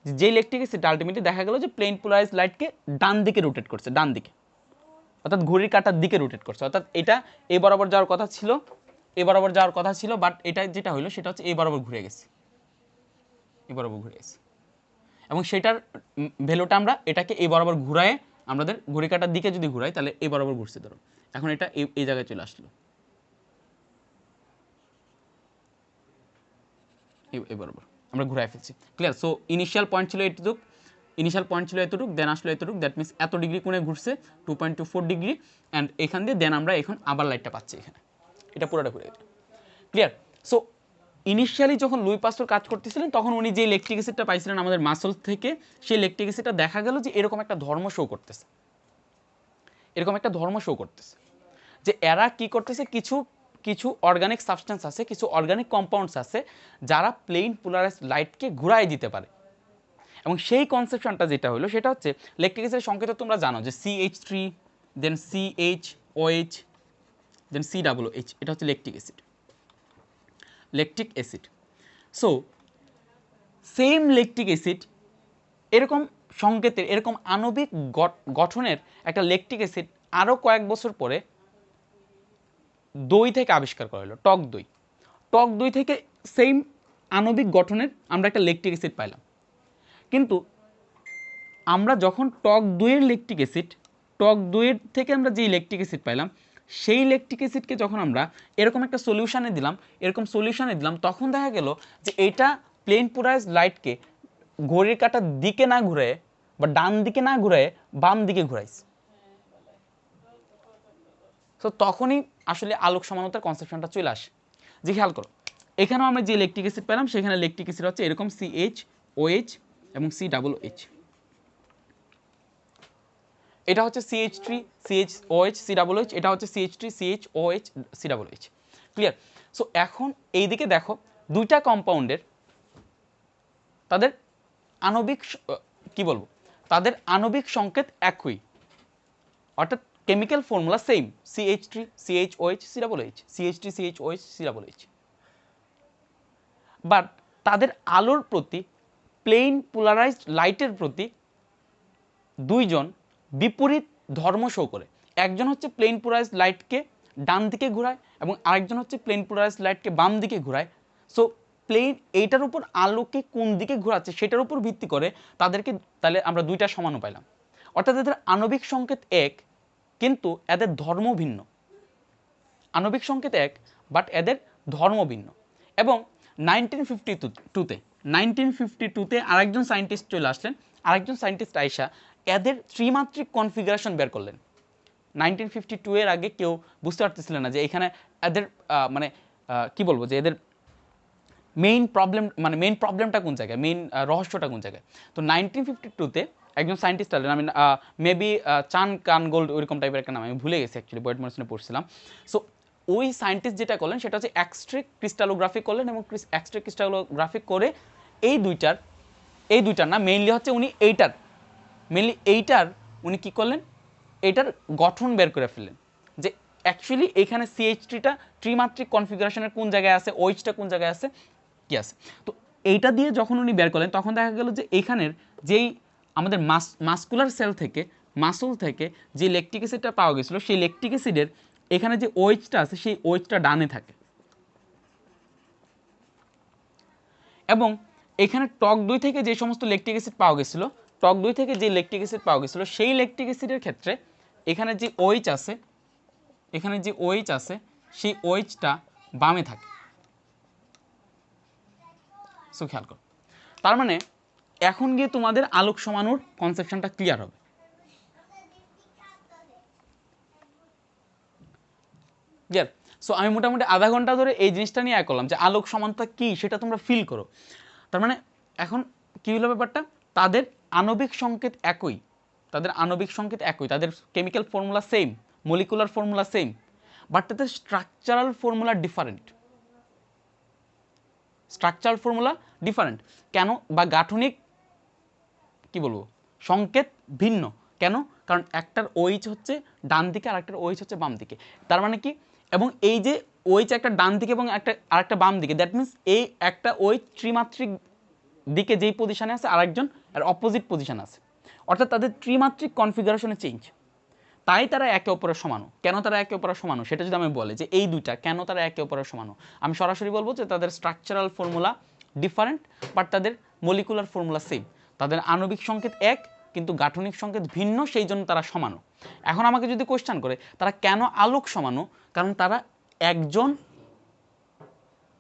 যেই ল্যাকটিক অ্যাসিডটা আলটিমেটলি দেখা গেল যে প্লেন পোলারাইজ লাইটকে ডান দিকে রোটেট করছে, ডান দিকে। অর্থাৎ ঘড়ির কাঁটার দিকে রোটেট করছে, অর্থাৎ এটা এই বরাবর যাওয়ার কথা ছিল, এই বরাবর যাওয়ার কথা ছিল, বাট এটা যেটা হলো সেটা হচ্ছে এই বরাবর ঘুরে গেছে, এই বরাবর ঘুরে গেছে, এবং সেটার ভ্যালুটা আমরা এটাকে এই বরাবর ঘুরায় আমাদের ঘড়ি কাঁটার দিকে যদি ঘুরাই তাহলে এই বরাবর ঘুরছে। ধরো এখন এটা এই জায়গায় চলে আসলো, এই বরাবর আমরা ঘুরাই ফেলছি। ক্লিয়ার? সো ইনিশিয়াল পয়েন্ট ছিল এতটুক, দেন আসলো এতটুক, দ্যাট মিনস এত ডিগ্রি কোণে ঘুরছে 2.24 ডিগ্রি, অ্যান্ড এখান দিয়ে দেন আমরা এখন আবার লাইটটা পাচ্ছি এখানে, এটা পুরোটা ঘুরে গেছে। ক্লিয়ার? সো ইনিশিয়ালি যখন লুই পাস্তুর কাজ করতেছিলেন তখন উনি যে ইলেকট্রিক অ্যাসিডটা পাইছিলেন আমাদের মাসল থেকে, সেই ইলেকট্রিক অ্যাসিডটা দেখা গেল যে এরকম একটা ধর্ম শো করতেছে, যে এরা কি করতেছে, কিছু অর্গানিক সাবস্টেন্স আছে, কিছু অর্গানিক কম্পাউন্ডস আছে যারা প্লেন পোলারাইজড লাইটকে ঘুরাই দিতে পারে। এবং সেই কনসেপশনটা যেটা হলো সেটা হচ্ছে ইলেকট্রিক অ্যাসিডের সংকেত তোমরা জানো যে CH3, দেন CHOH, দেন COOH, এটা হচ্ছে lactic acid. So same lactic acid এরকম সংকেতের, এরকম আণবিক গঠনের একটা ল্যাকটিক অ্যাসিড আরও কয়েক বছর পরে দই থেকে আবিষ্কার করা হলো, টক দই থেকে সেম আণবিক গঠনের আমরা একটা ল্যাকটিক অ্যাসিড পাইলাম। কিন্তু আমরা যখন টক দইয়ের থেকে আমরা যে ল্যাকটিক অ্যাসিড পাইলাম, সেই ল্যাকটিক অ্যাসিডকে যখন আমরা এরকম একটা সলিউশনে দিলাম, তখন দেখা গেল যে এটা প্লেন পোলারাইজড লাইটকে ঘড়ির কাঁটার দিকে না ঘুরে বা ডান দিকে না ঘুরে বাম দিকে ঘুরাইছে। তো তখনই আসলে আলোক সমানতার কনসেপশনটা চলে আসে। যে খেয়াল করো, এখানেও আমরা যে ল্যাকটিক অ্যাসিড পেলাম সেখানে ল্যাকটিক অ্যাসিড হচ্ছে এরকম CHOH এবং COOH, এটা হচ্ছে CH3 CHOH COOH, এটা হচ্ছে CH3 CHOH COOH। Clear? So এখন এইদিকে দেখো দুইটা কম্পাউন্ডের তাদের আণবিক তাদের আণবিক সংকেত একই, অর্থাৎ chemical formula same, CH3 CHOH COOH, CH3 CHOH COOH, but তাদের আলোর প্রতি, প্লেন পোলারাইজড লাইটের প্রতি দুইজন বিপরীত ধর্ম শো করে। একজন হচ্ছে প্লেন পোলারাইজড লাইটকে ডান দিকে ঘোরায় এবং আরেকজন হচ্ছে প্লেন পোলারাইজড লাইটকে বাম দিকে ঘোরায়। সো এইটার উপর আলোকে কোন দিকে ঘোরাচ্ছে সেটার উপর ভিত্তি করে তাদেরকে তাহলে আমরা দুইটা সমানও পাইলাম, অর্থাৎ এদের আণবিক সংকেত এক কিন্তু এদের ধর্ম ভিন্ন। আণবিক সংকেত এক বাট এদের ধর্ম ভিন্ন। এবং 1952তে আরেকজন সায়েন্টিস্ট চলে আসলেন, আরেকজন সায়েন্টিস্ট আইসা এদের ত্রিমাত্রিক কনফিগারেশন বের করলেন। 1952 এর আগে কেউ বুঝতে পারতেছিলেন না যে এখানে এদের যে এদের মেইন প্রবলেমটা কোন জায়গায়, মেইন রহস্যটা কোন জায়গায়। তো 1952তে একজন সায়েন্টিস্ট আসলেন, আমি মেবি চান কানগোল্ড ওইরকম টাইপের একটা নাম, আমি ভুলে গেছি অ্যাকচুয়ালি, বয়েট মরিসনে পড়ছিলাম। সো ওই সায়েন্টিস্ট যেটা করলেন সেটা হচ্ছে এক্সট্রে ক্রিস্টালোগ্রাফি করলেন, এবং এক্সট্রে ক্রিস্টালোগ্রাফি করে এই দুইটার না মেইনলি হচ্ছে উনি উনি কী করলেন, এইটার গঠন বের করে ফেললেন যে অ্যাকচুয়ালি এখানে CH3টা ত্রিমাত্রিক কনফিগারেশনের কোন জায়গায় আছে, OH-টা কোন জায়গায় আছে, কি আছে। তো এইটা দিয়ে যখন উনি বের করলেন তখন দেখা গেল যে এখানের যেই আমাদের মাসকুলার সেল থেকে, মাসল থেকে যে ল্যাকটিক অ্যাসিডটা পাওয়া গেছিলো, সেই ল্যাকটিক অ্যাসিডের এখানে যে OH-টা আছে সেই OH-টা ডানে থাকে, এবং এখানে টক দই থেকে যে সমস্ত ল্যাকটিক অ্যাসিড পাওয়া গেছিলো, সেই ল্যাকটিক অ্যাসিডের ক্ষেত্রে এখানে যে OH আছে সেই OH-টা বামে থাকে। সো খেয়াল করো, তার মানে এখন গিয়ে তোমাদের আলোক সমানুর কনসেপশনটা ক্লিয়ার হবে। ক্লিয়ার? সো আমি মোটামুটি আধা ঘন্টা ধরে এই জিনিসটা নিয়ে করলাম যে আলোক সমানতা কি সেটা তোমরা ফিল করো। তার মানে এখন কি হলো ব্যাপারটা, তাদের আণবিক সংকেত একই, তাদের chemical formula same, molecular formula same, but তাদের স্ট্রাকচারাল ফর্মুলা ডিফারেন্ট। কেন? বা গাঠনিক সংকেত ভিন্ন। কেন? কারণ একটার OH হচ্ছে ডান দিকে আর একটার OH হচ্ছে বাম দিকে। তার মানে কি, এবং এই যে OH একটা ডান দিকে এবং আরেকটা বাম দিকে, দ্যাট মিনস এই একটা OH ত্রিমাত্রিক দিকে যেই পজিশনে আছে আরেকজন আর অপোজিট পজিশন আছে, অর্থাৎ তাদের ত্রিমাত্রিক কনফিগারেশনে চেঞ্জ। তাই তারা একে অপরের সমানু। কেন তারা একে অপরের সমানু সেটা যদি আমি বলি যে এই দুইটা কেন তারা একে অপরের সমানু, আমি সরাসরি বলবো যে তাদের স্ট্রাকচারাল ফর্মুলা ডিফারেন্ট বাট তাদের মলিকুলার ফর্মুলা সেম। তাদের আণবিক সংকেত এক কিন্তু গাঠনিক সংকেত ভিন্ন, সেই জন্য তারা সমানু। এখন আমাকে যদি কোশ্চেন করে তারা কেন আলোক সমানু, কারণ তারা একজন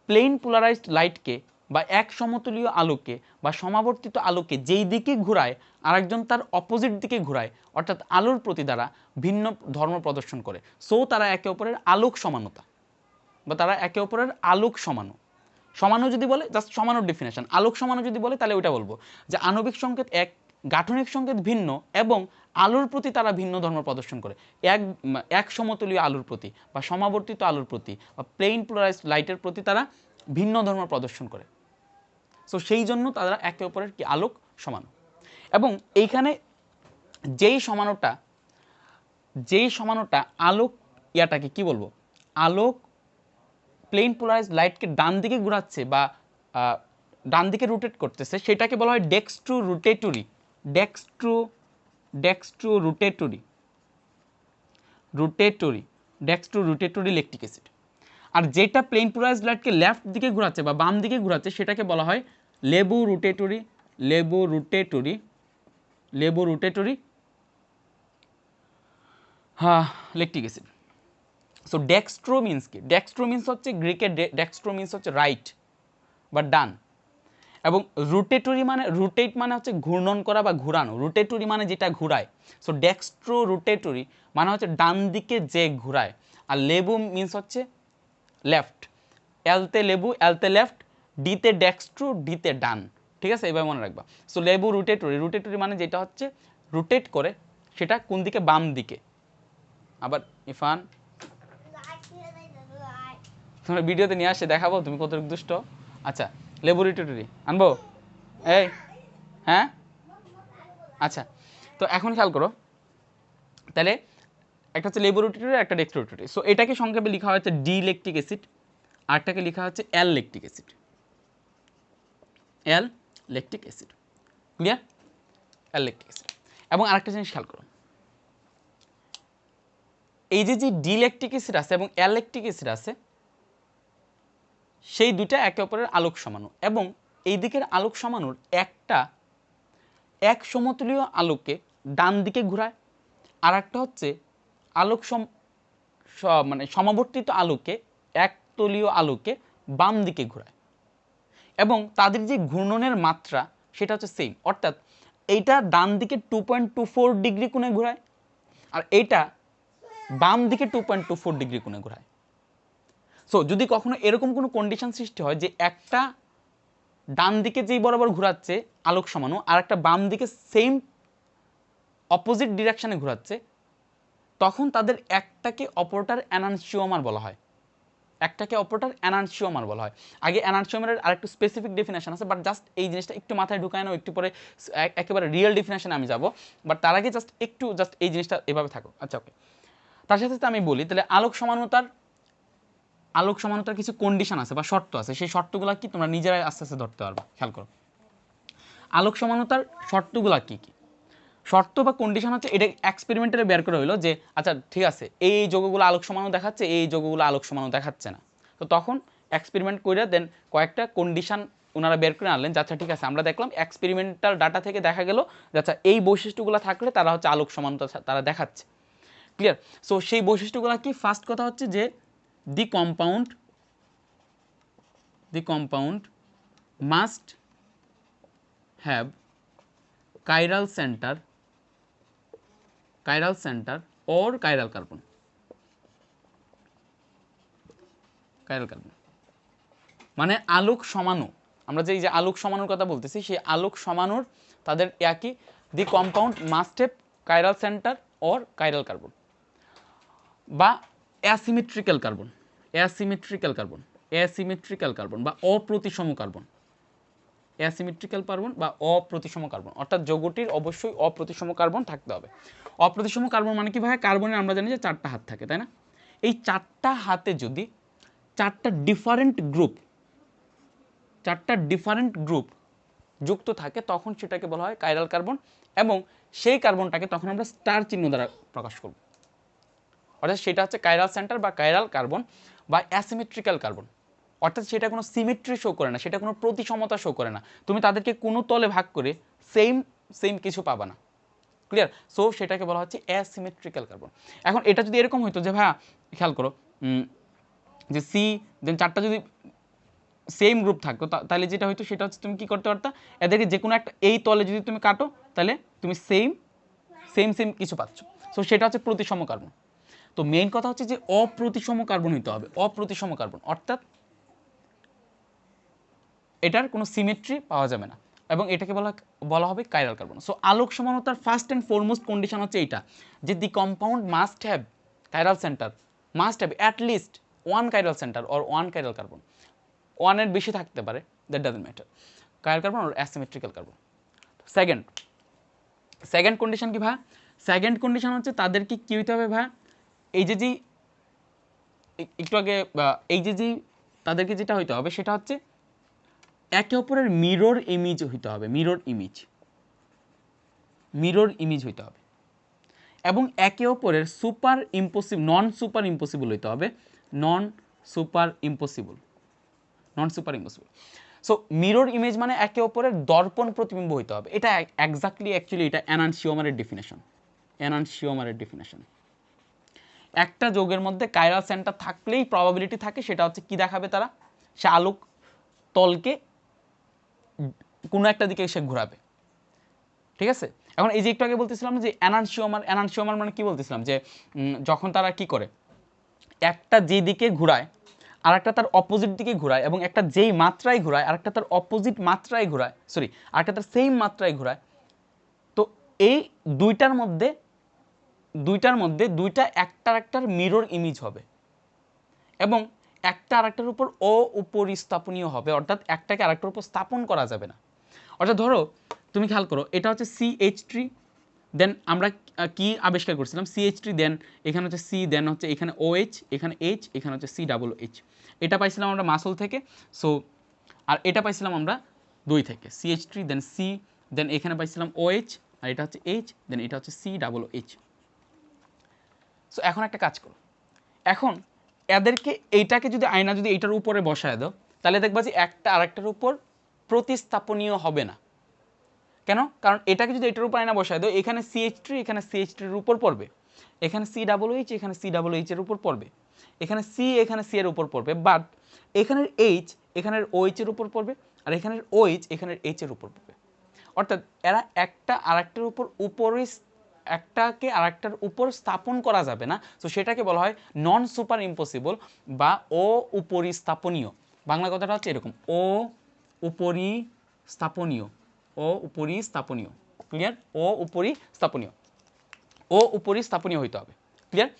প্লেন পোলারাইজড লাইটকে বা এক সমতুলীয় আলোকে বা সমাবর্তিত আলোকে যেই দিকে ঘুরায় আরেকজন তার অপোজিট দিকে ঘুরায়, অর্থাৎ আলোর প্রতি দ্বারা ভিন্ন ধর্ম প্রদর্শন করে। সো তারা একে অপরের আলোক সমানতা বা তারা একে অপরের আলোক সমানু। সমানু যদি বলে জাস্ট সমানুর ডেফিনেশন, আলোক সমানু যদি বলে তাহলে ওইটা বলবো যে আণবিক সংকেত এক, গাঠনিক সংকেত ভিন্ন এবং আলোর প্রতি তারা ভিন্ন ধর্ম প্রদর্শন করে। এক সমতুলীয় আলোর প্রতি বা সমাবর্তিত আলোর প্রতি বা প্লেন পোলারাইজড লাইটের প্রতি তারা ভিন্ন ধর্ম প্রদর্শন করে। সো সেই জন্য তারা একে অপরের কি আলোক সমানু। এবং এইখানে যেই সমানুটা আলোক ইয়াটাকে কি বলবো, আলোক প্লেন পোলারাইজড লাইটকে ডান দিকে ঘোরাচ্ছে বা ডান দিকে রোটেট করতেছে, সেটাকে বলা হয় dextrorotatory. Dextrorotatory lactic acid. আর যেটা প্লেন পোলারাইজড লাইটকে লেফট দিকে ঘোরাচ্ছে বা বাম দিকে ঘোরাচ্ছে সেটাকে বলা হয় levorotatory lactic acid. So dextro means কি, ডেক্সট্রো মিন্স হচ্ছে গ্রিকের ডেক্সট্রো মিন্স হচ্ছে রাইট বা ডান, এবং রোটেটরি মানে রোটেট মানে হচ্ছে ঘূর্ণন করা বা ঘুরানো, রোটেটরি মানে যেটা ঘুরায়। সো ডেক্সট্রো রোটেটরি মানে হচ্ছে ডান দিকে যে ঘুরায়। আর লেবু মিন্স হচ্ছে লেফট, এলতে লেবু এলতে লেফট, ডিতে ডেক্সট্রো ডিতে ডান, ঠিক আছে, এবার মনে রাখবা। সো লেবু রোটেটরি মানে যেটা হচ্ছে রোটেট করে, সেটা কোন দিকে, বাম দিকে। আবার ইরফান তোমার ভিডিওতে নিয়ে আসে দেখাবো তুমি কত দুষ্ট। আচ্ছা ল্যাবরেটরি আনবো এই, হ্যাঁ আচ্ছা। তো এখন খেয়াল করো, তাহলে একটা হচ্ছে ল্যাবরেটরি একটা ডেক্সট্রোরেটরি। সো এটাকে সংক্ষেপে লেখা হচ্ছে ডি ল্যাকটিক অ্যাসিড, আরটাকে লেখা হচ্ছে এল ল্যাকটিক অ্যাসিড। ক্লিয়ার? এল ল্যাকটিক অ্যাসিড। এবং আরেকটা জিনিস খেয়াল করো, এই যে ডি ল্যাকটিক অ্যাসিড আছে এবং এল ল্যাকটিক অ্যাসিড আছে, সেই দুইটা একে অপরের আলোক সমাণু। এবং এই দিকের আলোক সমাণুর একটা এক সমতুলীয় আলোকে ডান দিকে ঘোরায়, আর একটা হচ্ছে আলোক মানে সমাবর্তিত আলোকে একতলীয় আলোকে বাম দিকে ঘোরায়। এবং তাদের যে ঘূর্ণনের মাত্রা সেটা হচ্ছে সেম, অর্থাৎ এইটা ডান দিকে 2.24 ডিগ্রি কোণে ঘোরায় আর এইটা বাম দিকে 2.24 ডিগ্রি কোণে ঘোরায়। সো যদি কখনো এরকম কোনো কন্ডিশন সৃষ্টি হয় যে একটা ডান দিকে যেই বরাবর ঘোরাচ্ছে আলোক সমাণু আর একটা বাম দিকে সেম অপোজিট ডিরেকশনে ঘোরাচ্ছে, তখন তাদের একটাকে অপরটার এনানসিওমার বলা হয়। আগে এনানসিওমারের আরেকটু স্পেসিফিক ডেফিনেশন আছে, বাট জাস্ট এই জিনিসটা একটু মাথায় ঢুকায় নাও, একটু পরে একেবারে রিয়েল ডেফিনেশনে আমি যাব, বাট তার আগে জাস্ট এই জিনিসটা এভাবে থাকো। আচ্ছা ওকে, তার সাথে সাথে আমি বলি তাহলে আলোক সমানতার কিছু কন্ডিশন আছে বা শর্ত আছে, সেই শর্তগুলো কি তোমরা নিজেরাই আস্তে আস্তে ধরতে পারবে। খেয়াল করো, আলোক সমানতার শর্তগুলো কি কি? শর্ত বা কন্ডিশন হচ্ছে এটা এক্সপেরিমেন্টারে বের করা হলো যে আচ্ছা ঠিক আছে এই যৌগগুলো আলোক সমাণু দেখাচ্ছে, এই যৌগগুলো আলোক সমাণু দেখাচ্ছে না। তো তখন এক্সপেরিমেন্ট করে দেন কয়েকটা কন্ডিশন ওনারা বের করে আনলেন। আচ্ছা ঠিক আছে, আমরা দেখলাম এক্সপেরিমেন্টাল ডাটা থেকে দেখা গেল যে আচ্ছা এই বৈশিষ্ট্যগুলো থাকলে তারা হচ্ছে আলোক সমানতা তারা দেখাচ্ছে। ক্লিয়ার? সো সেই বৈশিষ্ট্যগুলো কি? ফার্স্ট কথা হচ্ছে যে the compound must have chiral center or chiral carbon. মানে আলোক সমাণু, আমরা যে এই যে আলোক সমাণুর কথা বলতেছি সেই আলোক সমাণুর তাদের একই the compound must have chiral center or chiral carbon বা অ্যাসিমেট্রিক্যাল কার্বন বা অপ্রতিসম কার্বন, অর্থাৎ যৌগটির অবশ্যই অপ্রতিসম কার্বন থাকতে হবে। অপ্রতিসম কার্বন মানে কি ভাই? কার্বনের আমরা জানি যে 4টা হাত থাকে, তাই না? এই 4টা হাতে যদি 4টা ডিফারেন্ট গ্রুপ যুক্ত থাকে তখন সেটাকে বলা হয় কাইরাল কার্বন, এবং সেই কার্বনটাকে তখন আমরা স্টার চিহ্ন দ্বারা প্রকাশ করব। অর্থাৎ সেটা হচ্ছে কাইরাল সেন্টার বা কাইরাল কার্বন বা অ্যাসিমেট্রিক্যাল কার্বন, অর্থাৎ সেটা কোনো সিমেট্রি শো করে না, সেটা কোনো প্রতিসমতা শো করে না, তুমি তাদেরকে কোনো তলে ভাগ করে সেম সেম কিছু পাবা না, ক্লিয়ার। সো সেটাকে বলা হচ্ছে অ্যাসিমেট্রিক্যাল কার্বন। এখন এটা যদি এরকম হইতো যে ভাইয়া খেয়াল করো যে সি দেন চারটা যদি সেম গ্রুপ থাকতো তাহলে যেটা হইতো সেটা হচ্ছে তুমি কি করতে পারতা, এদেরকে যে কোনো একটা এই তলে যদি তুমি কাটো তাহলে তুমি সেম সেম সেম কিছু পাচ্ছ। সো সেটা হচ্ছে প্রতিসম কার্বন। তো মেইন কথা হচ্ছে যে অপ্রতিসম কার্বন হইতে হবে, অপ্রতিসম কার্বন, অর্থাৎ এটার কোনো সিমেট্রি পাওয়া যাবে না, এবং এটাকে বলা হবে কাইরাল কার্বন। সো আলোক সমানতার ফার্স্ট অ্যান্ড ফরমোস্ট কন্ডিশন হচ্ছে এইটা, যে the compound must have chiral centre, must have at least one chiral centre or one chiral carbon, ওয়ানের বেশি থাকতে পারে, that doesn't matter, chiral carbon or asymmetrical carbon. Second condition কি ভাই? Second condition হচ্ছে তাদেরকে কি হইতে হবে ভাই, এই যে একটু আগে এই যে তাদেরকে যেটা হইতে হবে সেটা হচ্ছে একে অপরের মিরর ইমেজ হইতে হবে, মিরর ইমেজ হইতে হবে, এবং একে অপরের নন সুপার ইম্পসিবল হইতে হবে, non super impossible. So mirror image মানে একে অপরের দর্পণ প্রতিবিম্ব হইতে হবে। এটা অ্যাকচুয়ালি এটা এনানশিওমারের ডেফিনেশন। একটা যৌগের মধ্যে কাইরাল সেন্টার থাকলেই প্রবাবিলিটি থাকে সেটা হচ্ছে কি দেখাবে, তারা সে আলোক তলকে কোনো একটা দিকে সে ঘোরাবে, ঠিক আছে। এখন এই যে একটু আগে বলতেছিলাম যে এনানশিওমার মানে কি বলতেছিলাম, যে যখন তারা কি করে একটা যে দিকে ঘোরায় আর একটা তার অপোজিট দিকে ঘোরায়, এবং একটা যেই মাত্রায় ঘোরায় আর একটা তার অপোজিট মাত্রায় ঘোরায়, আর একটা তার সেম মাত্রায় ঘোরায়, তো এই দুইটার মধ্যে দুইটা একটার মিরর ইমেজ হবে, এবং একটা আরেকটার উপর উপরিস্থাপনীয় হবে, অর্থাৎ একটাকে আরেকটার উপর স্থাপন করা যাবে না। অর্থাৎ ধরো তুমি খেয়াল করো, এটা হচ্ছে CH3, দেন আমরা কি আবিষ্কার করছিলাম, CH3, দেন এখানে হচ্ছে C, দেন হচ্ছে এখানে OH, এখানে H, এখানে হচ্ছে COOH। এটা পাইছিলাম আমরা মাসল থেকে। সো আর এটা পাইছিলাম আমরা দুই থেকে, CH3 দেন C, দেন এখানে পাইছিলাম OH, আর এটা হচ্ছে H, দেন এটা হচ্ছে COOH। সো এখন একটা কাজ করো, এখন এদেরকে এইটাকে যদি আয়না যদি এইটার উপরে বসায় দাও তাহলে দেখবা যে একটা আরেকটার উপর প্রতিস্থাপনীয় হবে না। কেন? কারণ এটাকে যদি এটার উপর আয়না বসায় দাও, এখানে CH3 এখানে CH3 এর উপর পড়বে, এখানে COOH এখানে COOH এর উপর পড়বে, এখানে C এখানে C এর উপর পড়বে, বাট এখানের H এখানের OH এর উপর পড়বে, আর এখানের OH এখানের H এর উপর পড়বে। অর্থাৎ এরা একটা আরেকটার উপর একটাকে আরেকটার উপর স্থাপন করা যাবে না। তো সেটাকে বলা হয় নন সুপার ইম্পসিবল বা উপরিস্থাপনীয়। বাংলা কথাটা হচ্ছে এরকম, উপরিস্থাপনীয়, ক্লিয়ার, উপরিস্থাপনীয় হইতে হবে, ক্লিয়ার।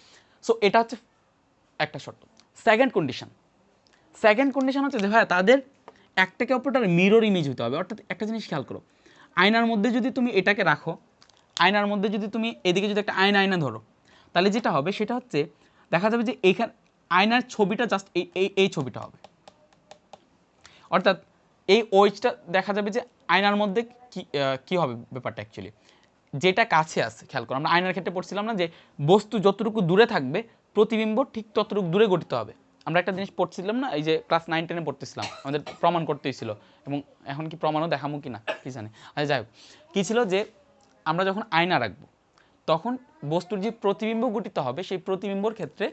সো এটা হচ্ছে একটা শর্ত। সেকেন্ড কন্ডিশন হচ্ছে যে ভাই তাদের একটাকে অপরটার মিরর ইমেজ হইতে হবে। অর্থাৎ একটা জিনিস খেয়াল করো, আয়নার মধ্যে যদি তুমি এটাকে রাখো, আয়নার মধ্যে যদি তুমি এদিকে যদি একটা আয়না ধরো, তাহলে যেটা হবে সেটা হচ্ছে দেখা যাবে যে এইখানে আয়নার ছবিটা জাস্ট এই ছবিটা হবে। অর্থাৎ এই ওয়েজটা দেখা যাবে যে আয়নার মধ্যে কি হবে ব্যাপারটা অ্যাকচুয়ালি যেটা কাছে আছে। খেয়াল করো, আমরা আয়নার ক্ষেত্রে পড়ছিলাম না যে বস্তু যতটুকু দূরে থাকবে প্রতিবিম্ব ঠিক ততটুকু দূরে গঠিত হবে। আমরা একটা জিনিস পড়ছিলাম না, এই যে ক্লাস 9-10 পড়তেছিলাম, আমাদের প্রমাণ করতে হয়েছিল, এবং এখন কি প্রমাণও দেখামো কি না কি জানি। আচ্ছা যাই হোক, কী ছিল যে আমরা যখন আয়না রাখবো তখন বস্তুর যে প্রতিবিম্ব গঠিত হবে সেই প্রতিবিম্বর ক্ষেত্রে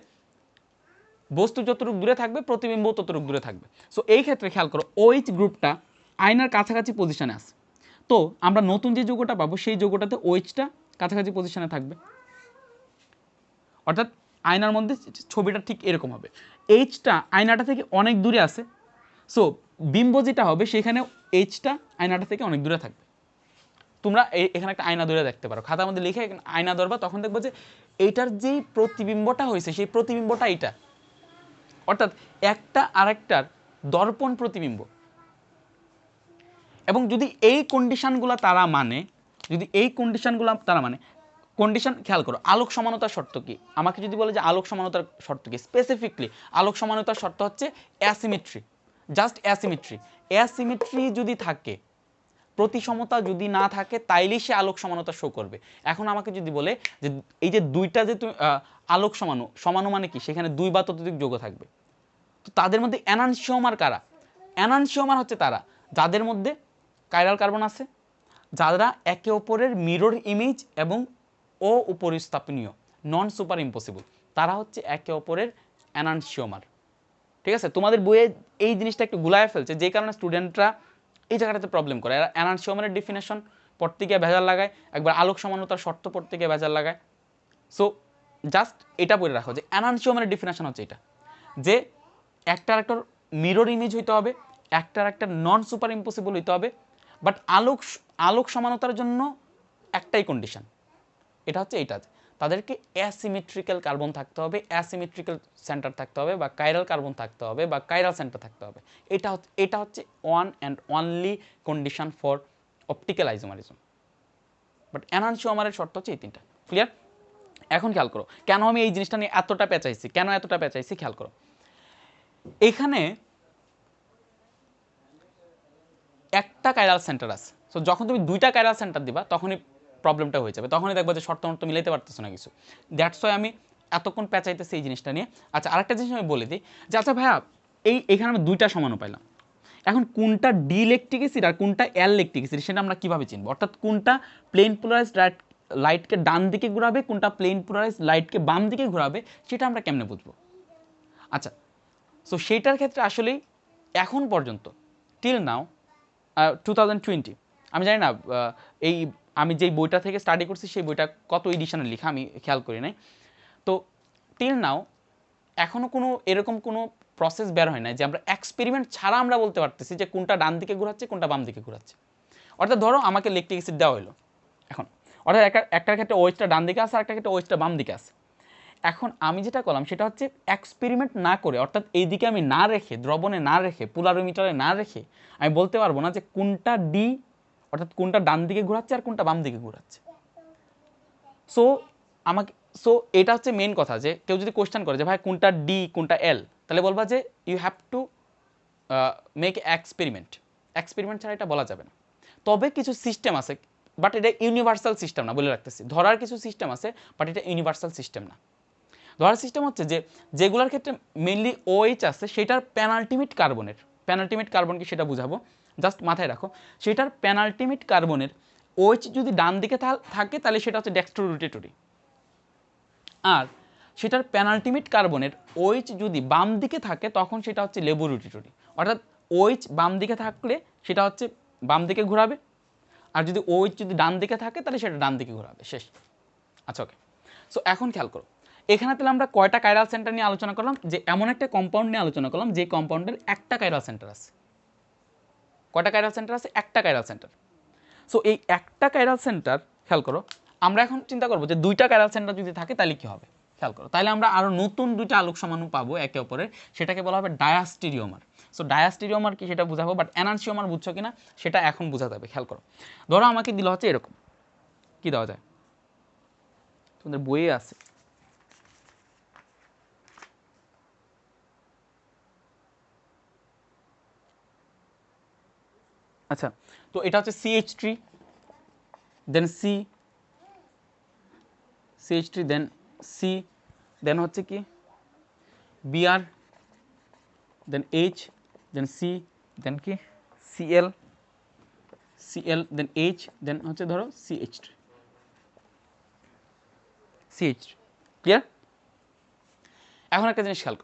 বস্তু যতটুকু দূরে থাকবে প্রতিবিম্ব ততটুকু দূরে থাকবে। সো এই ক্ষেত্রে খেয়াল করো OH গ্রুপটা আয়নার কাছাকাছি পজিশনে আছে, তো আমরা নতুন যে যৌগটা পাবো সেই যৌগটাতে OHটা কাছাকাছি পজিশনে থাকবে। অর্থাৎ আয়নার মধ্যে ছবিটা ঠিক এরকম হবে, Hটা আয়নাটা থেকে অনেক দূরে আছে, সো বিম্ব যেটা হবে সেখানে Hটা আয়নাটা থেকে অনেক দূরে থাকবে। তোমরা এখানে একটা আয়না ধরে দেখতে পারো, খাতার মধ্যে লিখে আয়না ধরবা, তখন দেখবো যে এইটার যেই প্রতিবিম্বটা হয়েছে সেই প্রতিবিম্বটা এইটা, অর্থাৎ একটা আরেকটার দর্পণ প্রতিবিম্ব। এবং যদি এই কন্ডিশনগুলো তারা মানে, কন্ডিশন খেয়াল করো, আলোক সমানতার শর্ত কি? আমাকে যদি বলে যে আলোক সমানতার শর্ত কি, স্পেসিফিকলি আলোক সমানতার শর্ত হচ্ছে অ্যাসিমেট্রি, জাস্ট অ্যাসিমেট্রি যদি থাকে প্রতিসমতা যদি না থাকে তাইলেই সে আলোক সমানতা শো করবে। এখন আমাকে যদি বলে যে এই যে দুইটা যে তুমি আলোক সমাণু, সমাণু মানে কি, সেখানে দুই বা ততোধিক যৌগ থাকবে, তো তাদের মধ্যে এনানসিওমার কারা? এনানসিওমার হচ্ছে তারা যাদের মধ্যে কাইরাল কার্বন আছে, যারা একে অপরের মিরর ইমেজ এবং অপরিস্থাপনীয়, নন সুপার ইম্পসিবল, তারা হচ্ছে একে অপরের এনানসিওমার। ঠিক আছে, তোমাদের বইয়ে এই জিনিসটা একটু গুলায় ফেলছে, যে কারণে স্টুডেন্টরা এই জায়গাটাতে প্রবলেম করে। এরা এনানসিওমারের ডেফিনেশন পড়তে গিয়ে ভেজাল লাগায়, একবার আলোক সমানতার শর্ত পড়তে গিয়ে ভেজাল লাগায়। সো জাস্ট এটা বলে রাখো যে এনানসিওমারের ডেফিনেশন হচ্ছে এটা, যে একটার একটা মিরর ইমেজ হইতে হবে, একটার একটা নন সুপার ইম্পসিবল হইতে হবে, বাট আলোক সমানতার জন্য একটাই কন্ডিশন, এটা হচ্ছে এইটা, তাদেরকে অ্যাসিমেট্রিক্যাল কার্বন থাকতে হবে, অ্যাসিমেট্রিক্যাল সেন্টার থাকতে হবে, বা কাইরাল কার্বন থাকতে হবে, বা কাইরাল সেন্টার থাকতে হবে। এটা হচ্ছে one and only condition for optical isomerism. But এনানসিওমারের শর্ত হচ্ছে এই তিনটা। ক্লিয়ার? এখন খেয়াল করো কেন আমি এই জিনিসটা নিয়ে এতটা পেঁচাইছি, কেন এতটা পেঁচাইছি, খেয়াল করো। এখানে একটা কাইরাল সেন্টার আছে, সো যখন তুমি দুইটা কাইরাল সেন্টার দিবা তখনই প্রবলেমটা হয়ে যাবে, তখনই দেখবা যে শর্ত মর্ত মিলাইতে পারতেছো না কিছু। দ্যাটস ওয়াই আমি এতক্ষণ পেঁচাইতেছি এই জিনিসটা নিয়ে। আচ্ছা, আরেকটা জিনিস আমি বলে দিই যে আচ্ছা ভাইয়া, এখানে আমরা দুইটা সমাণু পাইলাম, এখন কোনটা ডি ইলেকট্রিক অ্যাসিড আর কোনটা এল ইলেকট্রিক অ্যাসিড সেটা আমরা কিভাবে চিনবো? অর্থাৎ কোনটা প্লেন পোলারাইজড লাইটকে ডান দিকে ঘোরাবে, কোনটা প্লেন পোলারাইজড লাইটকে বাম দিকে ঘোরাবে, সেটা আমরা কেমনে বুঝবো? আচ্ছা, সো সেইটার ক্ষেত্রে আসলেই এখন পর্যন্ত টিল নাও 2020, আমি জানি না এই আমি যেই বইটা থেকে স্টাডি করছি সেই বইটা কত এডিশনে লেখা আমি খেয়াল করি নাই, তো টিল নাও এখনও কোনো এরকম কোনো প্রসেস বের হয় না যে আমরা এক্সপেরিমেন্ট ছাড়া আমরা বলতে পারতেছি যে কোনটা ডান দিকে ঘোরাচ্ছে কোনটা বাম দিকে ঘোরাচ্ছে। অর্থাৎ ধরো আমাকে ইলেকট্রিক অ্যাসিড দেওয়া হলো, এখন অর্থাৎ একটার ক্ষেত্রে ওএইচটা ডান দিকে আছে, আরেকটা ক্ষেত্রে ওএইচটা বাম দিকে আছে। এখন আমি যেটা করলাম সেটা হচ্ছে এক্সপেরিমেন্ট না করে, অর্থাৎ এই দিকে আমি না রেখে, দ্রবণে না রেখে, পোলারোমিটারে না রেখে আমি বলতে পারবো না যে কোনটা ডি, অর্থাৎ কোনটা ডান দিকে ঘোরাচ্ছে আর কোনটা বাম দিকে ঘোরাচ্ছে। সো এটা হচ্ছে মেইন কথা, যে কেউ যদি কোশ্চেন করে যে ভাই কোনটা ডি কোনটা এল, তাহলে বলবা যে you have to make experiment ছাড়া এটা বলা যাবে না। তবে কিছু সিস্টেম আছে, বাট এটা ইউনিভার্সাল সিস্টেম না, বলে রাখতেছি, ধরার কিছু সিস্টেম আছে, বাট এটা ইউনিভার্সাল সিস্টেম না। ধরার সিস্টেম হচ্ছে যে যেগুলোর ক্ষেত্রে মেইনলি ওএইচ আছে সেটার পেনাল্টিমিট কার্বন কি সেটা বুঝাবো, জাস্ট মাথায় রাখো, সেটার পেনাল্টিমিট কার্বনের ওএইচ যদি ডান দিকে থাকে তাহলে সেটা হচ্ছে ডেক্সট্রোরোটেটরি, আর সেটার পেনাল্টিমিট কার্বনের ওএইচ যদি বাম দিকে থাকে তখন সেটা হচ্ছে লেবোরোটেটরি। অর্থাৎ ওএইচ বাম দিকে থাকলে সেটা হচ্ছে বাম দিকে ঘোরাবে, আর যদি ওএইচ যদি ডান দিকে থাকে তাহলে সেটা ডান দিকে ঘোরাবে, শেষ। আচ্ছা, ওকে। সো এখন খেয়াল করো, এখানে তাহলে আমরা কয়টা কাইরাল সেন্টার নিয়ে আলোচনা করলাম, যে এমন একটা কম্পাউন্ড নিয়ে আলোচনা করলাম যে কম্পাউন্ডের একটা কাইরাল সেন্টার আছে। কয়টা কাইরাল সেন্টার আছে? একটা কাইরাল সেন্টার। সো এই একটা কাইরাল সেন্টার, খেয়াল করো, আমরা এখন চিন্তা করবো যে দুইটা কাইরাল সেন্টার যদি থাকে তাহলে কি হবে। খেয়াল করো, তাহলে আমরা আরো নতুন দুইটা আলোক সমাণু পাবো একে অপরের, সেটাকে বলা হবে ডায়াস্টেরিওমার। সো ডায়াস্টেরিওমার কি সেটা বুঝাবো, বাট এনানসিওমার বুঝছো কিনা সেটা এখন বোঝা যাবে। খেয়াল করো, ধরো আমাকে দিল হচ্ছে এরকম, কি দেওয়া যায়, তোমাদের বইয়ে আছে, আচ্ছা, তো এটা হচ্ছে CH3, দেন CH3, দেন C, দেন হচ্ছে কি Br, দেন H, দেন C, দেন কি Cl, দেন H, দেন হচ্ছে ধরো CH3। ক্লিয়ার? এখন একটা জিনিস খেয়াল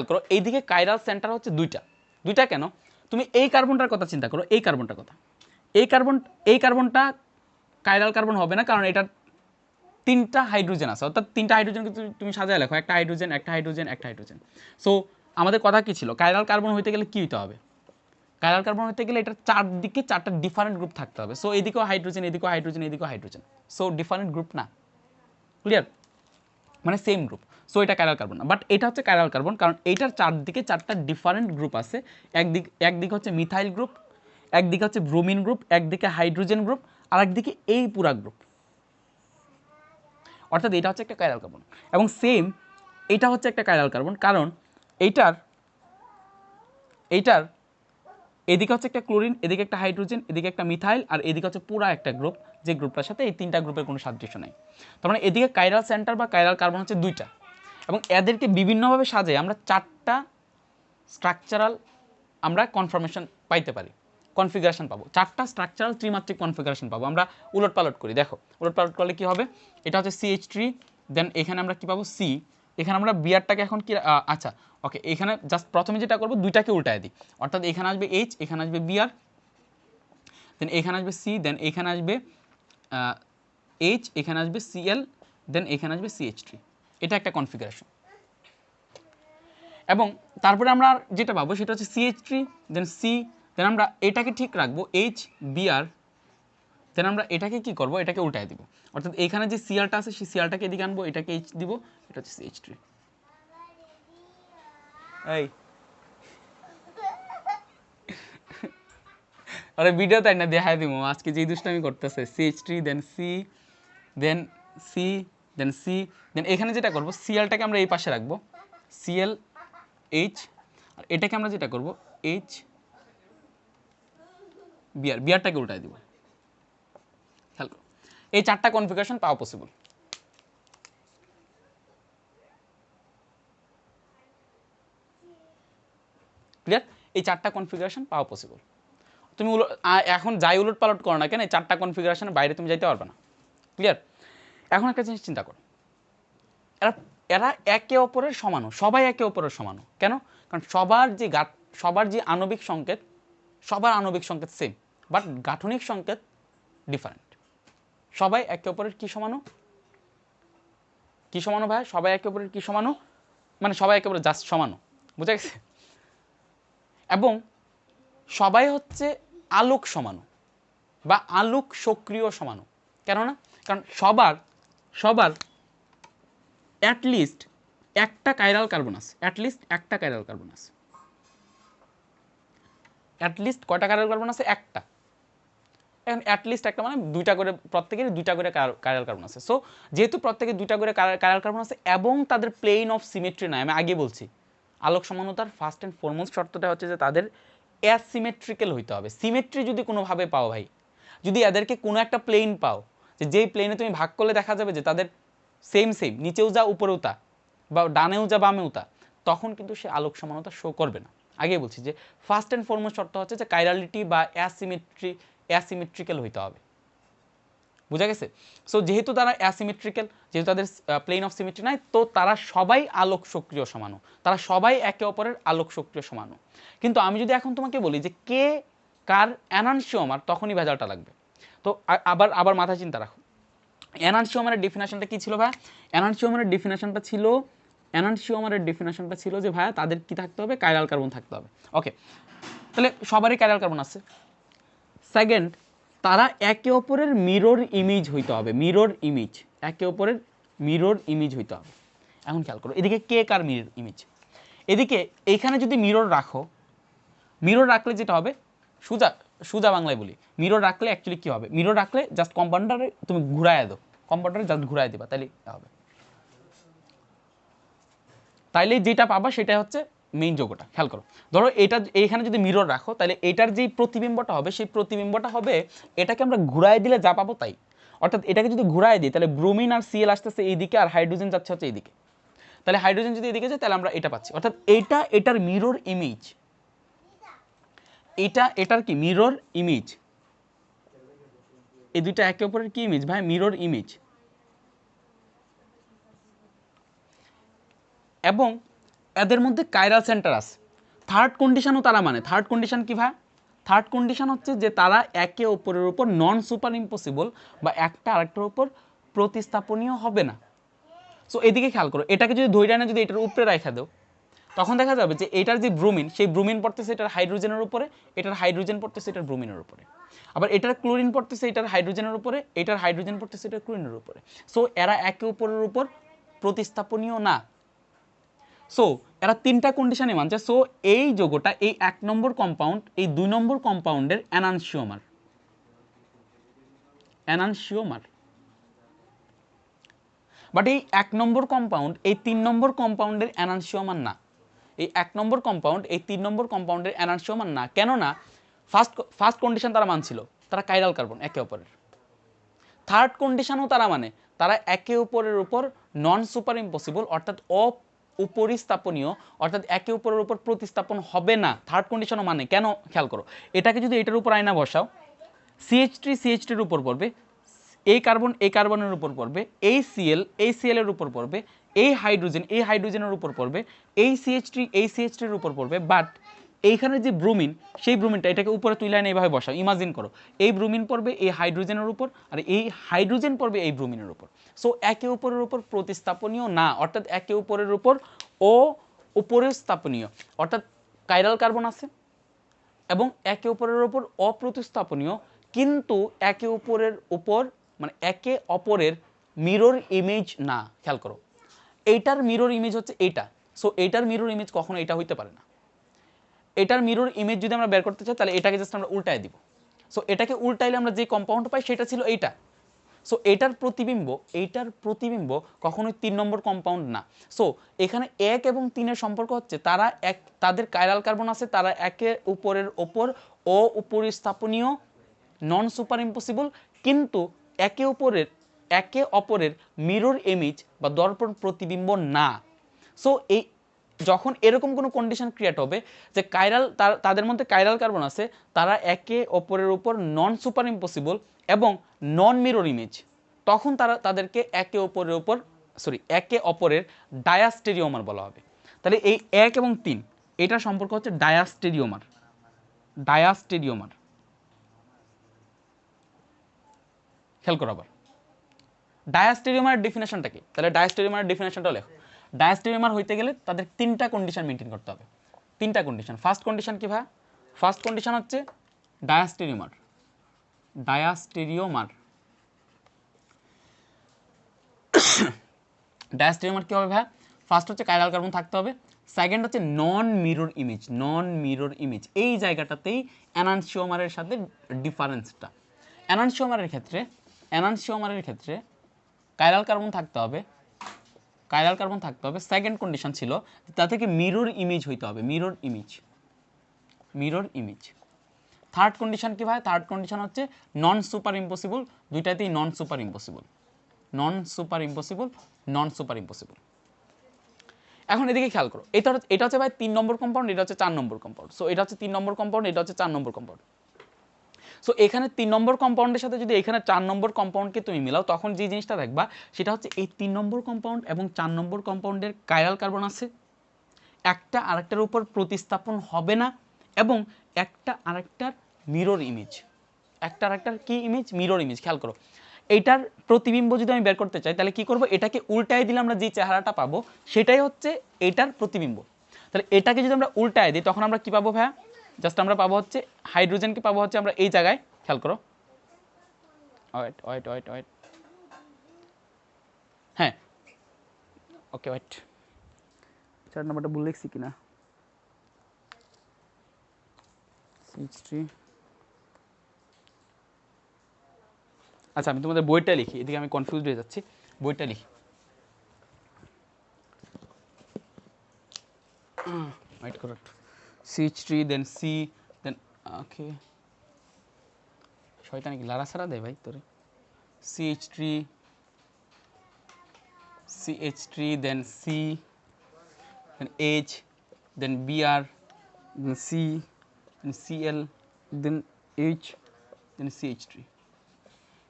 করো, এইদিকে কাইরাল সেন্টার হচ্ছে দুইটা কেন? তুমি এই কার্বনটার কথা চিন্তা করো, এই কার্বনটা কাইরাল কার্বন হবে না, কারণ এটার তিনটা হাইড্রোজেন আছে, অর্থাৎ তিনটা হাইড্রোজেনকে তুমি সাজায় লেখো, একটা হাইড্রোজেন। সো আমাদের কথা কি ছিল, কাইরাল কার্বন হইতে গেলে কি হইতে হবে? কাইরাল কার্বন হইতে গেলে এটার চারদিকে চারটা ডিফারেন্ট গ্রুপ থাকতে হবে। সো এদিকেও হাইড্রোজেন, এদিকেও হাইড্রোজেন, সো ডিফারেন্ট গ্রুপ না, ক্লিয়ার? মানে সেম গ্রুপ। সো এটা কাইরাল কার্বন না, বাট এটা হচ্ছে কাইরাল কার্বন, কারণ এইটার চারদিকে চারটা ডিফারেন্ট গ্রুপ আছে। একদিকে হচ্ছে মিথাইল গ্রুপ, একদিকে হচ্ছে ব্রোমিন গ্রুপ, একদিকে হাইড্রোজেন গ্রুপ, আর একদিকে এই পুরা গ্রুপ। অর্থাৎ এটা হচ্ছে একটা কাইরাল কার্বন, এবং সেম এটা হচ্ছে একটা কাইরাল কার্বন, কারণ এইটার এইটার এদিকে হচ্ছে একটা ক্লোরিন, এদিকে একটা হাইড্রোজেন, এদিকে একটা মিথাইল, আর এদিকে হচ্ছে পুরা একটা গ্রুপ, যে গ্রুপটার সাথে এই তিনটা গ্রুপের কোনো সাদৃশ্য নাই। তার মানে এদিকে কাইরাল সেন্টার বা কাইরাল কার্বন হচ্ছে দুইটা, এবং এদেরকে বিভিন্নভাবে সাজে আমরা চারটা স্ট্রাকচারাল আমরা কনফরমেশন পাইতে পারি, কনফিগারেশন পাবো, চারটা স্ট্রাকচারাল ত্রিমাত্রিক কনফিগারেশন পাবো। আমরা উলট পালট করি, দেখো উলট পালট করলে কি হবে, এটা হচ্ছে CH3, দেন এখানে আমরা কি পাবো সি, এখানে আমরা বিআরটাকে এখন কি আচ্ছা ওকে, এখানে জাস্ট প্রথমে যেটা করবো দুইটাকে উল্টায় দিই, অর্থাৎ এখানে আসবে এইচ, এখানে আসবে বিআর, দেন এখানে আসবে সি, দেন এখানে আসবে এইচ, এখানে আসবে সিএল, দেন এখানে আসবে CH3। এটা একটা কনফিগারেশন। এবং তারপরে আমরা যেটা পাবো সেটা হচ্ছে CH3, দেন সি, দেন আমরা এটাকে ঠিক রাখবো এইচ বিআর, দেন আমরা এটাকে কি করব, এটাকে উল্টায় দিব, অর্থাৎ এখানে যে সিআরটা আছে সেই সিআরটাকে এদিকে আনবো, এটাকে এইচ দিব, এটা হচ্ছে CH3। এই আরে ভিডিও তাই না দেখাই দিব আজকে যে দুষ্টামি করতেছে, CH3, দেন সি, দেন সি, দেন সি, দেন এখানে যেটা করব সিএলটাকে আমরা এই পাশে রাখবো, সিএল এইচ, আর এটাকে আমরা যেটা করব এইচ বিআর, বিআরটাকে উল্টায় দিব। খেয়াল করো, এই চারটা কনফিগারেশন পাওয়া পসিবল। ক্লিয়ার? এই চারটা কনফিগারেশন পাওয়া পসিবল। তুমি এখন যাই উলট পালট করো না কেন, এই চারটা কনফিগারেশনের বাইরে তুমি যাইতে পারবে না। ক্লিয়ার? এখন একটা জিনিস চিন্তা করো, এরা এরা একে অপরের সমানও, সবাই একে অপরের সমানও। কেন? কারণ সবার যে আণবিক সংকেত, সবার আণবিক সংকেত সেম, বাট গাঠনিক সংকেত ডিফারেন্ট। সবাই একে অপরের কি সমানও, কি সমানও ভাই, সবাই একে অপরের কি সমানও, মানে সবাই একে অপরের জাস্ট সমানও, বুঝা গেছে? এবং সবাই হচ্ছে আলোক সমাণু বা আলোক সক্রিয় সমাণু। কেননা কারণ সবার অ্যাটলিস্ট একটা কাইরাল কার্বন আছে, অ্যাটলিস্ট একটা কাইরাল কার্বন আছে। অ্যাটলিস্ট কয়টা কাইরাল কার্বন আছে? একটা। এখন অ্যাটলিস্ট একটা মানে দুইটা করে, প্রত্যেকেরই দুইটা করে কাইরাল কার্বন আছে। সো যেহেতু প্রত্যেকে দুইটা করে কাইরাল কার্বন আছে এবং তাদের প্লেন অফ সিমেট্রি নাই, আমি আগে বলছি আলোক সমানতার ফার্স্ট অ্যান্ড ফরমোস্ট শর্তটা হচ্ছে যে তাদের অ্যাসিমেট্রিক্যাল হইতে হবে। সিমেট্রি যদি কোনোভাবে পাও ভাই, যদি এদেরকে কোনো একটা প্লেন পাও যে যেই প্লেনে তুমি ভাগ করলে দেখা যাবে যে তাদের সেম নিচেও যা উপরেও তা, বা ডানেও যা বামেও তা, তখন কিন্তু সে আলোক সমানতা শো করবে না। আগে বলছি যে ফার্স্ট অ্যান্ড ফরমোস্ট শর্ত হচ্ছে যে কাইরালিটি বা অ্যাসিমেট্রিক্যাল হইতে হবে। বুঝা গেছে? সো যেহেতু তারা অ্যাসিমেট্রিক্যাল, যেহেতু তাদের প্লেন অফ সিমেট্রি নাই, তো তারা সবাই আলোক সক্রিয় সমাণু, তারা সবাই একে অপরের আলোক সক্রিয় সমাণু। কিন্তু আমি যদি এখন তোমাকে বলি যে কে কার এনানসিওমার, তখনই ভেজালটা লাগবে। তো আবার মাথায় চিন্তা রাখো, এনানসিওমারের ডেফিনেশনটা কি ছিল ভাই? এনানসিওমারের ডেফিনেশনটা ছিল যে ভাইয়া তাদের কি থাকতে হবে? কাইরাল কার্বন থাকতে হবে। ওকে, তাহলে সবারই কাইরাল কার্বন আছে। সেকেন্ড, তারা একে অপরের মিরর ইমেজ হইতে হবে, মিরর ইমেজ, একে অপরের মিরর ইমেজ হইতে হবে। এখন খেয়াল করো, এদিকে কে কার মিরর ইমেজ, এদিকে এইখানে যদি মিরর রাখো, মিরর রাখলে যেটা হবে, সুজা বাংলায় বলি, মিরর রাখলে অ্যাকচুয়ালি কি হবে? মিরর রাখলে জাস্ট কম্পাউন্ডারে তুমি ঘুরায় দাও, কম্পাউন্ডারে জাস্ট ঘুরায় দিবা, তাহলে হবে, তাইলে যেটা পাবা সেটা হচ্ছে মেইন যোগটা। খেয়াল করো, ধরো এটা এইখানে যদি মিরর রাখো, তাহলে এটার যেই প্রতিবিম্বটা হবে, সেই প্রতিবিম্বটা হবে এটাকে আমরা ঘুরায় দিলে যা পাবো তাই। অর্থাৎ এটাকে যদি ঘুরায় দিই, তাহলে ব্রোমিন আর সিএল আসতেছে এইদিকে, আর হাইড্রোজেন যাচ্ছে হচ্ছে এইদিকে। তাহলে হাইড্রোজেন যদি এদিকে যায়, তাহলে আমরা এটা পাচ্ছি। অর্থাৎ এটার মিরর ইমেজ, এটার কি মিরর ইমেজ, এই দুইটা একে অপরের কি ইমেজ ভাই? Mirror image. এবং এদের মধ্যে কাইরাল সেন্টার আছে। থার্ড কন্ডিশনও তারা মানে, থার্ড কন্ডিশন কি ভাই? থার্ড কন্ডিশন হচ্ছে যে তারা একে অপরের উপর নন সুপার ইম্পসিবল বা একটা আরেকটার উপর প্রতিস্থাপনীয় হবে না। সো এদিকে খেয়াল করো, এটাকে যদি ধৈর্য না যদি এটার উপরে রাখা দাও, তখন দেখা যাবে যে এটার যে ব্রোমিন, সেই ব্রোমিন পড়তেছে এটার হাইড্রোজেনের উপরে, এটার হাইড্রোজেন পড়তেছে এটার ব্রোমিনের উপরে, আবার এটার ক্লোরিন পড়তেছে এটার হাইড্রোজেনের উপরে, এটার হাইড্রোজেন পড়তেছে এটার ক্লোরিনের উপরে। সো এরা একে অপরের উপর প্রতিস্থাপনীয় না। সো এরা তিনটা কন্ডিশনে মানছে। সো এই যৌগটা, এই 1 নম্বর কম্পাউন্ড, এই 2 নম্বর কম্পাউন্ডের এনানসিওমার, বাট এই 1 নম্বর কম্পাউন্ড এই 3 নম্বর কম্পাউন্ডের এনানসিওমার না। এই 1 নম্বর কম্পাউন্ড এই 3 নম্বর কম্পাউন্ডের এনানসিওমার না। কেন না? ফার্স্ট কন্ডিশন তারা মানছিল, তারা কাইরাল কার্বন একে অপরের। থার্ড কন্ডিশনও তারা মানে, তারা একে অপরের উপর নন সুপার ইম্পসিবল অর্থাৎ উপরিস্থাপনীয়, অর্থাৎ একে অপরের উপর প্রতিস্থাপন হবে না। থার্ড কন্ডিশনও মানে, কেন খেয়াল করো, এটাকে যদি এটার উপর আয়না বসাও, CH3 CH3 এর উপর পড়বে, এই কার্বনের উপর পড়বে, এই Cl এর উপর পড়বে, এই হাইড্রোজেনের উপর পড়বে, এই CH3 এর উপর পড়বে। বাট এইখানে যে ব্রোমিন, সেই ব্রোমিনটা এটাকে উপরে তুলে এনে এইভাবে বসাও, ইমাজিন করো এই ব্রোমিন পড়বে এই হাইড্রোজেনের উপর, আর এই হাইড্রোজেন পড়বে এই ব্রোমিনের উপর। সো একে অপরের উপর প্রতিস্থাপনীয় না, অর্থাৎ একে অপরের উপর উপরিস্থাপনীয়, অর্থাৎ কাইরাল কার্বন আছে এবং একে অপরের উপর অপ্রতিস্থাপনীয়, কিন্তু একে অপরের উপর মানে একে অপরের মিরর ইমেজ না। খেয়াল করো, এইটার মিরর ইমেজ হচ্ছে এইটা, সো এইটার মিরর ইমেজ কখনো এটা হইতে পারে না। এটার মিরর ইমেজ যদি আমরা বের করতে চাই তাহলে এটাকে জাস্ট আমরা উল্টায় দিব। সো এটাকে উল্টাইলে আমরা যে কম্পাউন্ড পাই সেটা ছিল এইটা। সো এইটার প্রতিবিম্ব কখনোই 3 নম্বর কম্পাউন্ড না। সো এখানে 1 এবং 3 এর সম্পর্ক হচ্ছে তাদের কাইরাল কার্বন আছে, তারা একে উপরের ওপর উপরিস্থাপনীয়, নন সুপার ইম্পসিবল, কিন্তু একে অপরের মিরর ইমেজ বা দর্পণ প্রতিবিম্ব না। সো এই যখন এরকম কোনো কন্ডিশন ক্রিয়েট হবে যে তাদের মধ্যে কাইরাল কার্বন আছে, তারা একে অপরের উপর নন সুপার ইম্পসিবল এবং নন মিরর ইমেজ, তখন তাদেরকে একে অপরের ডায়াস্টেরিওমার বলা হবে। তাহলে এই 1 এবং 3 এটার সম্পর্ক হচ্ছে ডায়াস্টেরিওমার। খেয়াল করো আবার ডায়াস্টেরিওমারের ডেফিনেশনটা কি, তাহলে ডায়াস্টেরিওমারের ডেফিনেশনটা লেখো। ডায়াস্টেরিওমার হইতে গেলে তাদের 3টা কন্ডিশন মেনটেন করতে হবে। 3টা কন্ডিশন। ফার্স্ট কন্ডিশন কি ভাই? ফার্স্ট কন্ডিশন হচ্ছে ডায়াস্টেরিওমার কি হবে ভাই? ফার্স্ট হচ্ছে কাইরাল কার্বন থাকতে হবে, সেকেন্ড হচ্ছে নন মিরর ইমেজ। এই জায়গাটাতেই এনানসিওমারের সাথে ডিফারেন্সটা। এনানসিওমারের ক্ষেত্রে কাইরাল কার্বন থাকতে হবে, সেকেন্ড কন্ডিশন ছিল তা থেকে মিরর ইমেজ হইতে হবে, মিরর ইমেজ। থার্ড কন্ডিশন কি ভাই? থার্ড কন্ডিশন হচ্ছে নন সুপার ইম্পসিবল, দুইটাতেই নন সুপার ইম্পসিবল। এখন এদিকে খেয়াল করো, এটা হচ্ছে ভাই 3 নম্বর কম্পাউন্ড, এটা হচ্ছে 4 নম্বর কম্পাউন্ড। সো এটা হচ্ছে 3 নম্বর কম্পাউন্ড, এটা হচ্ছে 4 নম্বর কম্পাউন্ড। সো এখানে 3 নম্বর কম্পাউন্ডের সাথে যদি এখানে 4 নম্বর কম্পাউন্ডকে তুমি মিলাও, তখন যে জিনিসটা দেখবা সেটা হচ্ছে এই 3 নম্বর কম্পাউন্ড এবং 4 নম্বর কম্পাউন্ডের কাইরাল কার্বন আছে, একটা আরেকটার উপর প্রতিস্থাপন হবে না, এবং একটা আরেকটার মিরর ইমেজ, মিরর ইমেজ। খেয়াল করো, এইটার প্রতিবিম্ব যদি আমি বের করতে চাই তাহলে কি করব? এটাকে উল্টায় দিলে আমরা যে চেহারাটা পাবো সেটাই হচ্ছে এটার প্রতিবিম্ব। তাহলে এটাকে যদি আমরা উল্টায় দিই তখন আমরা কি পাবো ভাইয়া? জাস্ট আমরা পাবো হচ্ছে হাইড্রোজেনকে পাবো হচ্ছে আমরা এই জায়গায়, খেয়াল করো, ওয়েট, হ্যাঁ ওকে ওয়েট, 4 নাম্বারটা ভুল লিখছি কিনা, আচ্ছা আমি তোমাদের বইটা লিখি, এদিকে আমি কনফিউজড হয়ে যাচ্ছি, বইটা লিখি। ওয়েট করো, CH3 দেন C দেন ওকে, শয়তানি কি লারা সারা দেয় ভাই তোরে। CH3 দেন C দেন H দেন Br দেন C দেন Cl দেন H দেন CH3,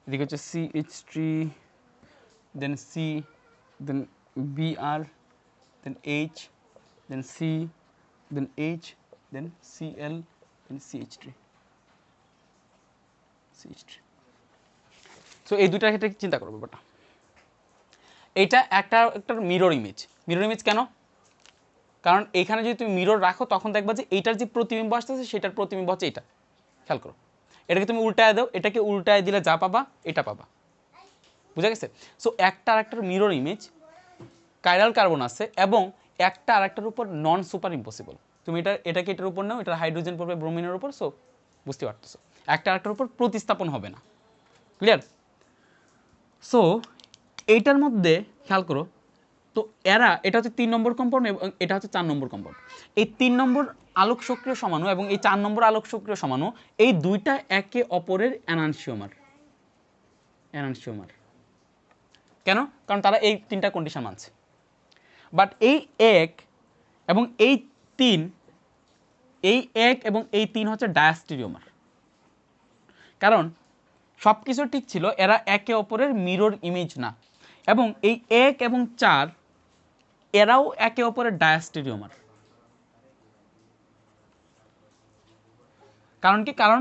এদিকে হচ্ছে CH3 দেন C দেন Br দেন H দেন C দেন H দেন Cl দেন CH3। সো এই দুইটার ক্ষেত্রে চিন্তা করো ব্যাপারটা, এটা একটা মিরর ইমেজ। কেন? কারণ এখানে যদি তুমি মিরর রাখো তখন দেখবা যে এইটার যে প্রতিবিম্ব আসতেছে সেটার প্রতিবিম্ব হচ্ছে এটা। খেয়াল করো, এটাকে তুমি উল্টায় দাও, এটাকে উল্টায় দিলে যা পাবা এটা পাবা, বুঝা গেছে? সো একটা আরেকটার মিরর ইমেজ, কাইরাল কার্বন আছে এবং একটা আরেকটার উপর নন সুপার ইম্পসিবল। তুমি এটাকে এটার উপর নাও, এটা হাইড্রোজেন পড়বে ব্রোমিনের উপর, সো বুঝতে পারতেছো একটা আরেকটার উপর প্রতিস্থাপন হবে না। ক্লিয়ার? সো এইটার মধ্যে খেয়াল করো, তো এরা এটা হচ্ছে 3 নম্বর কম্পাউন্ড এবং এটা হচ্ছে 4 নম্বর কম্পাউন্ড। এই 3 নম্বর আলোক সক্রিয় সমাণু এবং এই 4 নম্বর আলোক সক্রিয় সমাণু এই দুইটা একে অপরের এনানসিওমার। কেন? কারণ তারা এই 3টা কন্ডিশন মানছে। বাট এই 1 এবং এই 3 হচ্ছে ডায়াস্টেরিওমার। কারণ সব কিছু ঠিক ছিল, এরা একে অপরের মিরর ইমেজ না। এবং এই 1 এবং 4 এরাও একে অপরের ডায়াস্টেরিওমার। কারণ কি? কারণ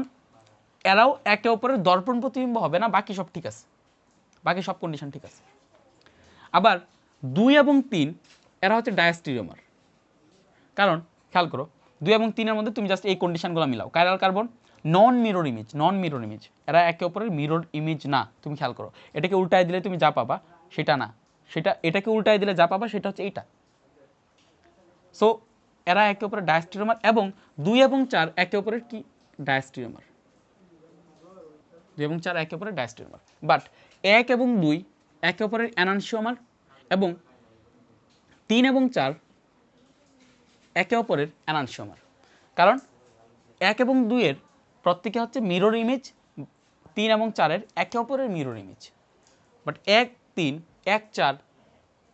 এরাও একে অপরের দর্পণ প্রতিবিম্ব হবে না, বাকি সব ঠিক আছে, বাকি সব কন্ডিশন ঠিক আছে। আবার 2 এবং 3 এরা হচ্ছে ডায়াস্টেরিওমার। কারণ খেয়াল করো 2 এবং 3 এর মধ্যে তুমি জাস্ট এই কন্ডিশনগুলো মিলাও, কাইরাল কার্বন নন মিরর ইমেজ, এরা একে অপরের মিরর ইমেজ না। তুমি খেয়াল করো, এটাকে উল্টায় দিলে তুমি যা পাবা সেটা না, এটাকে উল্টায় দিলে যা পাবা সেটা হচ্ছে এইটা। সো এরা একে অপরের ডায়াস্টেরিওমার এবং 2 এবং 4 একে অপরের কি? ডায়াস্টেরিওমার। 2 এবং 4 একে অপরের ডায়াস্টেরিওমার। বাট 1 এবং 2 একে অপরের এনানসিওমার এবং 3 এবং 4 একে অপরের এনানসিওমার। কারণ 1 এবং 2 এর প্রত্যেকে হচ্ছে মিরর ইমেজ, 3 এবং 4 এর একে অপরের মিরর ইমেজ। বাট 1 3 1 4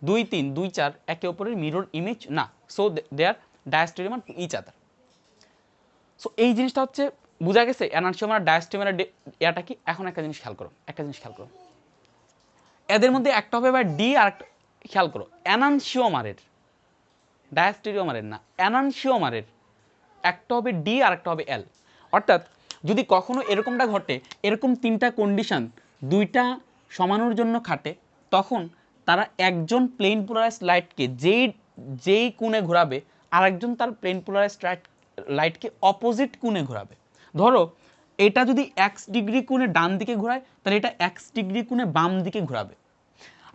2 3 2 4 একে অপরের মিরর ইমেজ না। So they are diastereomer to each other. So এই জিনিসটা হচ্ছে বোঝা গেছে এনানসিওমার ডায়াস্টেরিওমার এটা কি। এখন একটা জিনিস খেয়াল করো, এদের মধ্যে একটা হবে বা ডি আর একটা, খেয়াল করো এনানসিওমারের, ডায়াস্টেরিওমারের না, এনানসিওমারের একটা হবে ডি আর একটা হবে এল। অর্থাৎ যদি কখনো এরকমটা ঘটে, এরকম 3টা কন্ডিশন 2টা সমানুর জন্য খাটে, তখন তারা একজন প্লেন পোলারাইজড লাইটকে যেই কোণে ঘোরাবে আর একজন তার প্লেন পোলারাইজড লাইটকে অপোজিট কোণে ঘোরাবে। ধরো এটা যদি x ডিগ্রি কোণে ডান দিকে ঘোরায়, তাহলে এটা x ডিগ্রি কোণে বাম দিকে ঘোরাবে।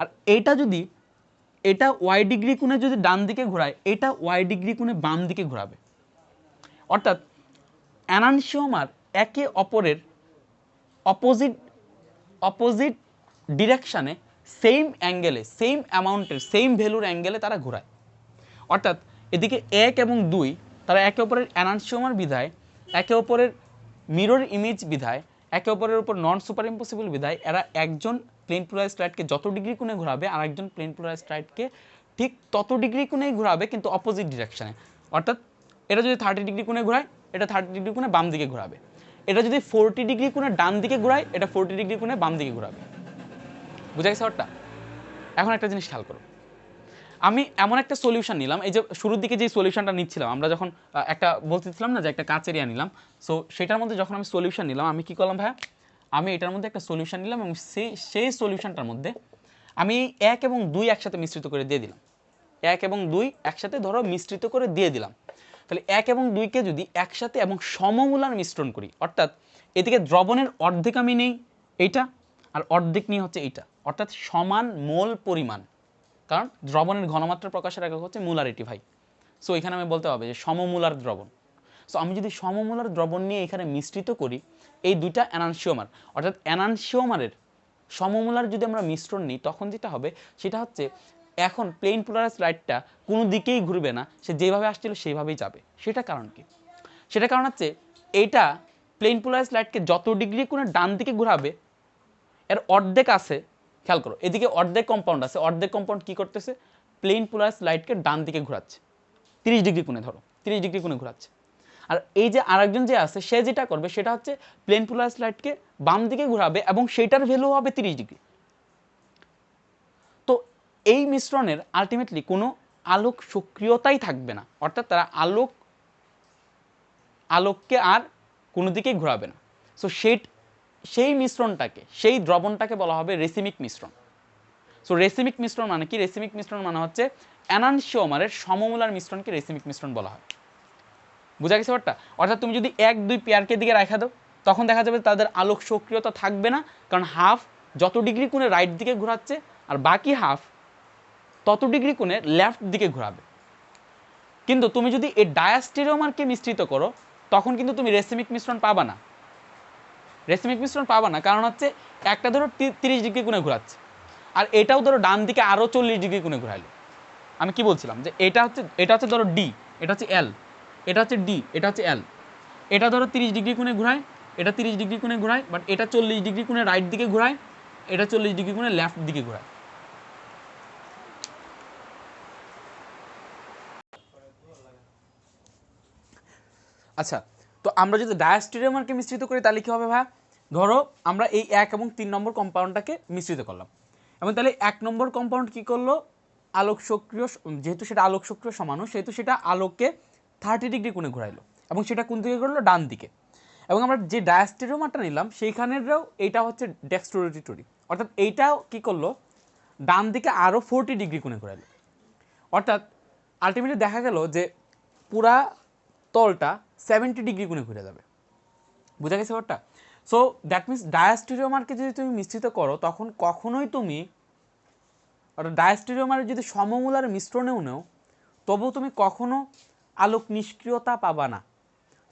আর এটা y ডিগ্রি কোণে যদি ডান দিকে ঘোরায়, এটা y ডিগ্রি কোণে বাম দিকে ঘোরাবে। অর্থাৎ এনানসিওমার একে অপরের অপোজিট ডিরেকশানে সেম অ্যাঙ্গেলে, সেম অ্যামাউন্টের, সেম ভ্যালুর অ্যাঙ্গেলে তারা ঘোরায়। অর্থাৎ এদিকে 1 এবং 2 তারা একে অপরের এনানসিওমার বিধায়, একে অপরের মিরর ইমেজ বিধায়, একে অপরের উপর নন সুপার ইম্পসিবল বিধায় এরা একজন প্লেন পোলারাইজড লাইটকে যত ডিগ্রি কোণে ঘোরাবে আর একজন প্লেন পোলারাইজড লাইটকে ঠিক তত ডিগ্রি কোণেই ঘোরাবে, কিন্তু অপোজিট ডিরেকশানে। অর্থাৎ এটা যদি 30 ডিগ্রি কোণে ঘোরায়, এটা 30 ডিগ্রি কোণে বাম দিকে ঘোরাবে। এটা যদি 40 ডিগ্রি কোণে ডান দিকে ঘোরায়, এটা 40 ডিগ্রি কোণে বাম দিকে ঘোরাবে। বুঝা গেছে ব্যাপারটা? এখন একটা জিনিস খেয়াল করো, আমি এমন একটা সলিউশন নিলাম, এই যে শুরুর দিকে যে সলিউশনটা নিচ্ছিলাম আমরা, যখন একটা বলতেছিলাম না যে একটা কাঁচ এরিয়া নিলাম, সো সেটার মধ্যে যখন আমি সলিউশন নিলাম, আমি কি করলাম ভাইয়া, আমি এটার মধ্যে একটা সলিউশন নিলাম এবং সেই সলিউশনটার মধ্যে আমি 1 এবং 2 একসাথে মিশ্রিত করে দিয়ে দিলাম। 1 এবং 2 একসাথে ধরো মিশ্রিত করে দিয়ে দিলাম। তাহলে 1 এবং 2কে যদি একসাথে এবং সমমূলার মিশ্রণ করি, অর্থাৎ এদিকে দ্রবণের অর্ধেক আমি নেই এইটা, আর অর্ধেক নিয়ে হচ্ছে এইটা, অর্থাৎ সমান মোল পরিমাণ। কারণ দ্রবণের ঘনমাত্রা প্রকাশের একক হচ্ছে মোলারিটি ভাই। সো এখানে আমি বলতে হবে যে সমমূলার দ্রবণ। সো আমি যদি সমমূলার দ্রবণ নিয়ে এখানে মিশ্রিত করি এই দুইটা এনানসিওমার, অর্থাৎ এনানসিওমারের সমমূলার যদি আমরা মিশ্রণ নিই, তখন যেটা হবে সেটা হচ্ছে এখন প্লেন পোলারাইজড লাইটটা কোনো দিকেই ঘুরবে না, সে যেভাবে আসছিল সেইভাবেই যাবে। সেটা কারণ কি? সেটা কারণ হচ্ছে এইটা প্লেন পোলারাইজড লাইটকে যত ডিগ্রি কোণে ডান দিকে ঘোরাবে, এর অর্ধেক আছে, খেয়াল করো এদিকে অর্ধেক কম্পাউন্ড আছে, অর্ধেক কম্পাউন্ড কি করতেছে, প্লেন পোলারাইজড লাইটকে ডান দিকে ঘোরাচ্ছে 30 ডিগ্রি কোণে, ধরো 30 ডিগ্রি কোণে ঘোরাচ্ছে। আর এই যে আরেকজন যে আছে সে যেটা করবে সেটা হচ্ছে প্লেন পোলারাইজড লাইটকে বাম দিকে ঘোরাবে এবং সেটার ভ্যালু হবে 30 ডিগ্রি। তো এই মিশ্রণের আলটিমেটলি কোনো আলোক সক্রিয়তাই থাকবে না, অর্থাৎ তারা আলোককে আর কোনো দিকেই ঘোরাবে না। সো সেই মিশ্রণটাকে, সেই দ্রবণটাকে বলা হবে রেসিমিক মিশ্রণ। সো রেসিমিক মিশ্রণ মানে কি? রেসিমিক মিশ্রণ মানে হচ্ছে এনানসিওমারের সমমূলার মিশ্রণকে রেসিমিক মিশ্রণ বলা হয়। বুঝা গেছে ব্যাপারটা? অর্থাৎ তুমি যদি 1 2 পেয়ারকে দিকে রাখা দাও, তখন দেখা যাবে তাদের আলোক সক্রিয়তা থাকবে না, কারণ হাফ যত ডিগ্রি কোণে রাইট দিকে ঘোরাচ্ছে আর বাকি হাফ তত ডিগ্রি কোণে লেফট দিকে ঘোরাবে। কিন্তু তুমি যদি এই ডায়াস্টেরিওমারকে মিশ্রিত করো, তখন কিন্তু তুমি রেসিমিক মিশ্রণ পাবা না। রেসিমিক মিশ্রণ পাবা না কারণ হচ্ছে একটা ধরো 30 ডিগ্রি কোণে ঘোরাচ্ছে আর এটাও ধরো ডান দিকে আরও 40 ডিগ্রি কোণে ঘোরাইলো, আমি কি বলছিলাম যে এটা হচ্ছে ধরো ডি, এটা হচ্ছে এল, এটা হচ্ছে ডি, এটা হচ্ছে এল। এটা ধরো 30 ডিগ্রি কোণে ঘোরায়, এটা 30 ডিগ্রি কোণে ঘোরায়, বাট এটা 40 ডিগ্রি কোণে রাইট দিকে ঘোরায়, এটা 40 ডিগ্রি কোণে লেফট দিকে ঘোরায়। আচ্ছা, তো আমরা যদি ডায়াস্টেরিওমারকে মিশ্রিত করি তাহলে কি হবে ভাই? ধরো আমরা এই 1 এবং 3 নম্বর কম্পাউন্ডটাকে মিশ্রিত করলাম, এবং তাহলে 1 নম্বর কম্পাউন্ড কি করলো? আলোক সক্রিয়, যেহেতু সেটা আলোক সক্রিয় সমাণু, সেহেতু সেটা আলোককে 30 ডিগ্রি কোণে ঘোরাইলো, এবং সেটা কোন দিকে করলো? ডান দিকে। এবং আমরা যে ডায়াস্টেরিওমারটা নিলাম সেইখানেরও এইটা হচ্ছে ডেক্সট্রোরোটেটরি, অর্থাৎ এইটাও কি করলো? ডান দিকে আরও 40 ডিগ্রি কোণে ঘোরাইলো। অর্থাৎ আলটিমেটলি দেখা গেল যে পুরা তলটা 70 ডিগ্রি কোণে ঘুরে যাবে। বুঝা গেছে ব্যাপারটা? সো দ্যাট মিনস ডায়াস্টেরিওমারকে যদি তুমি মিশ্রিত করো তখন কখনোই তুমি, অর্থাৎ ডায়াস্টেরিওমারের যদি সমমূলার মিশ্রণেও নেও তবুও তুমি কখনো আলোক নিষ্ক্রিয়তা পাবা না।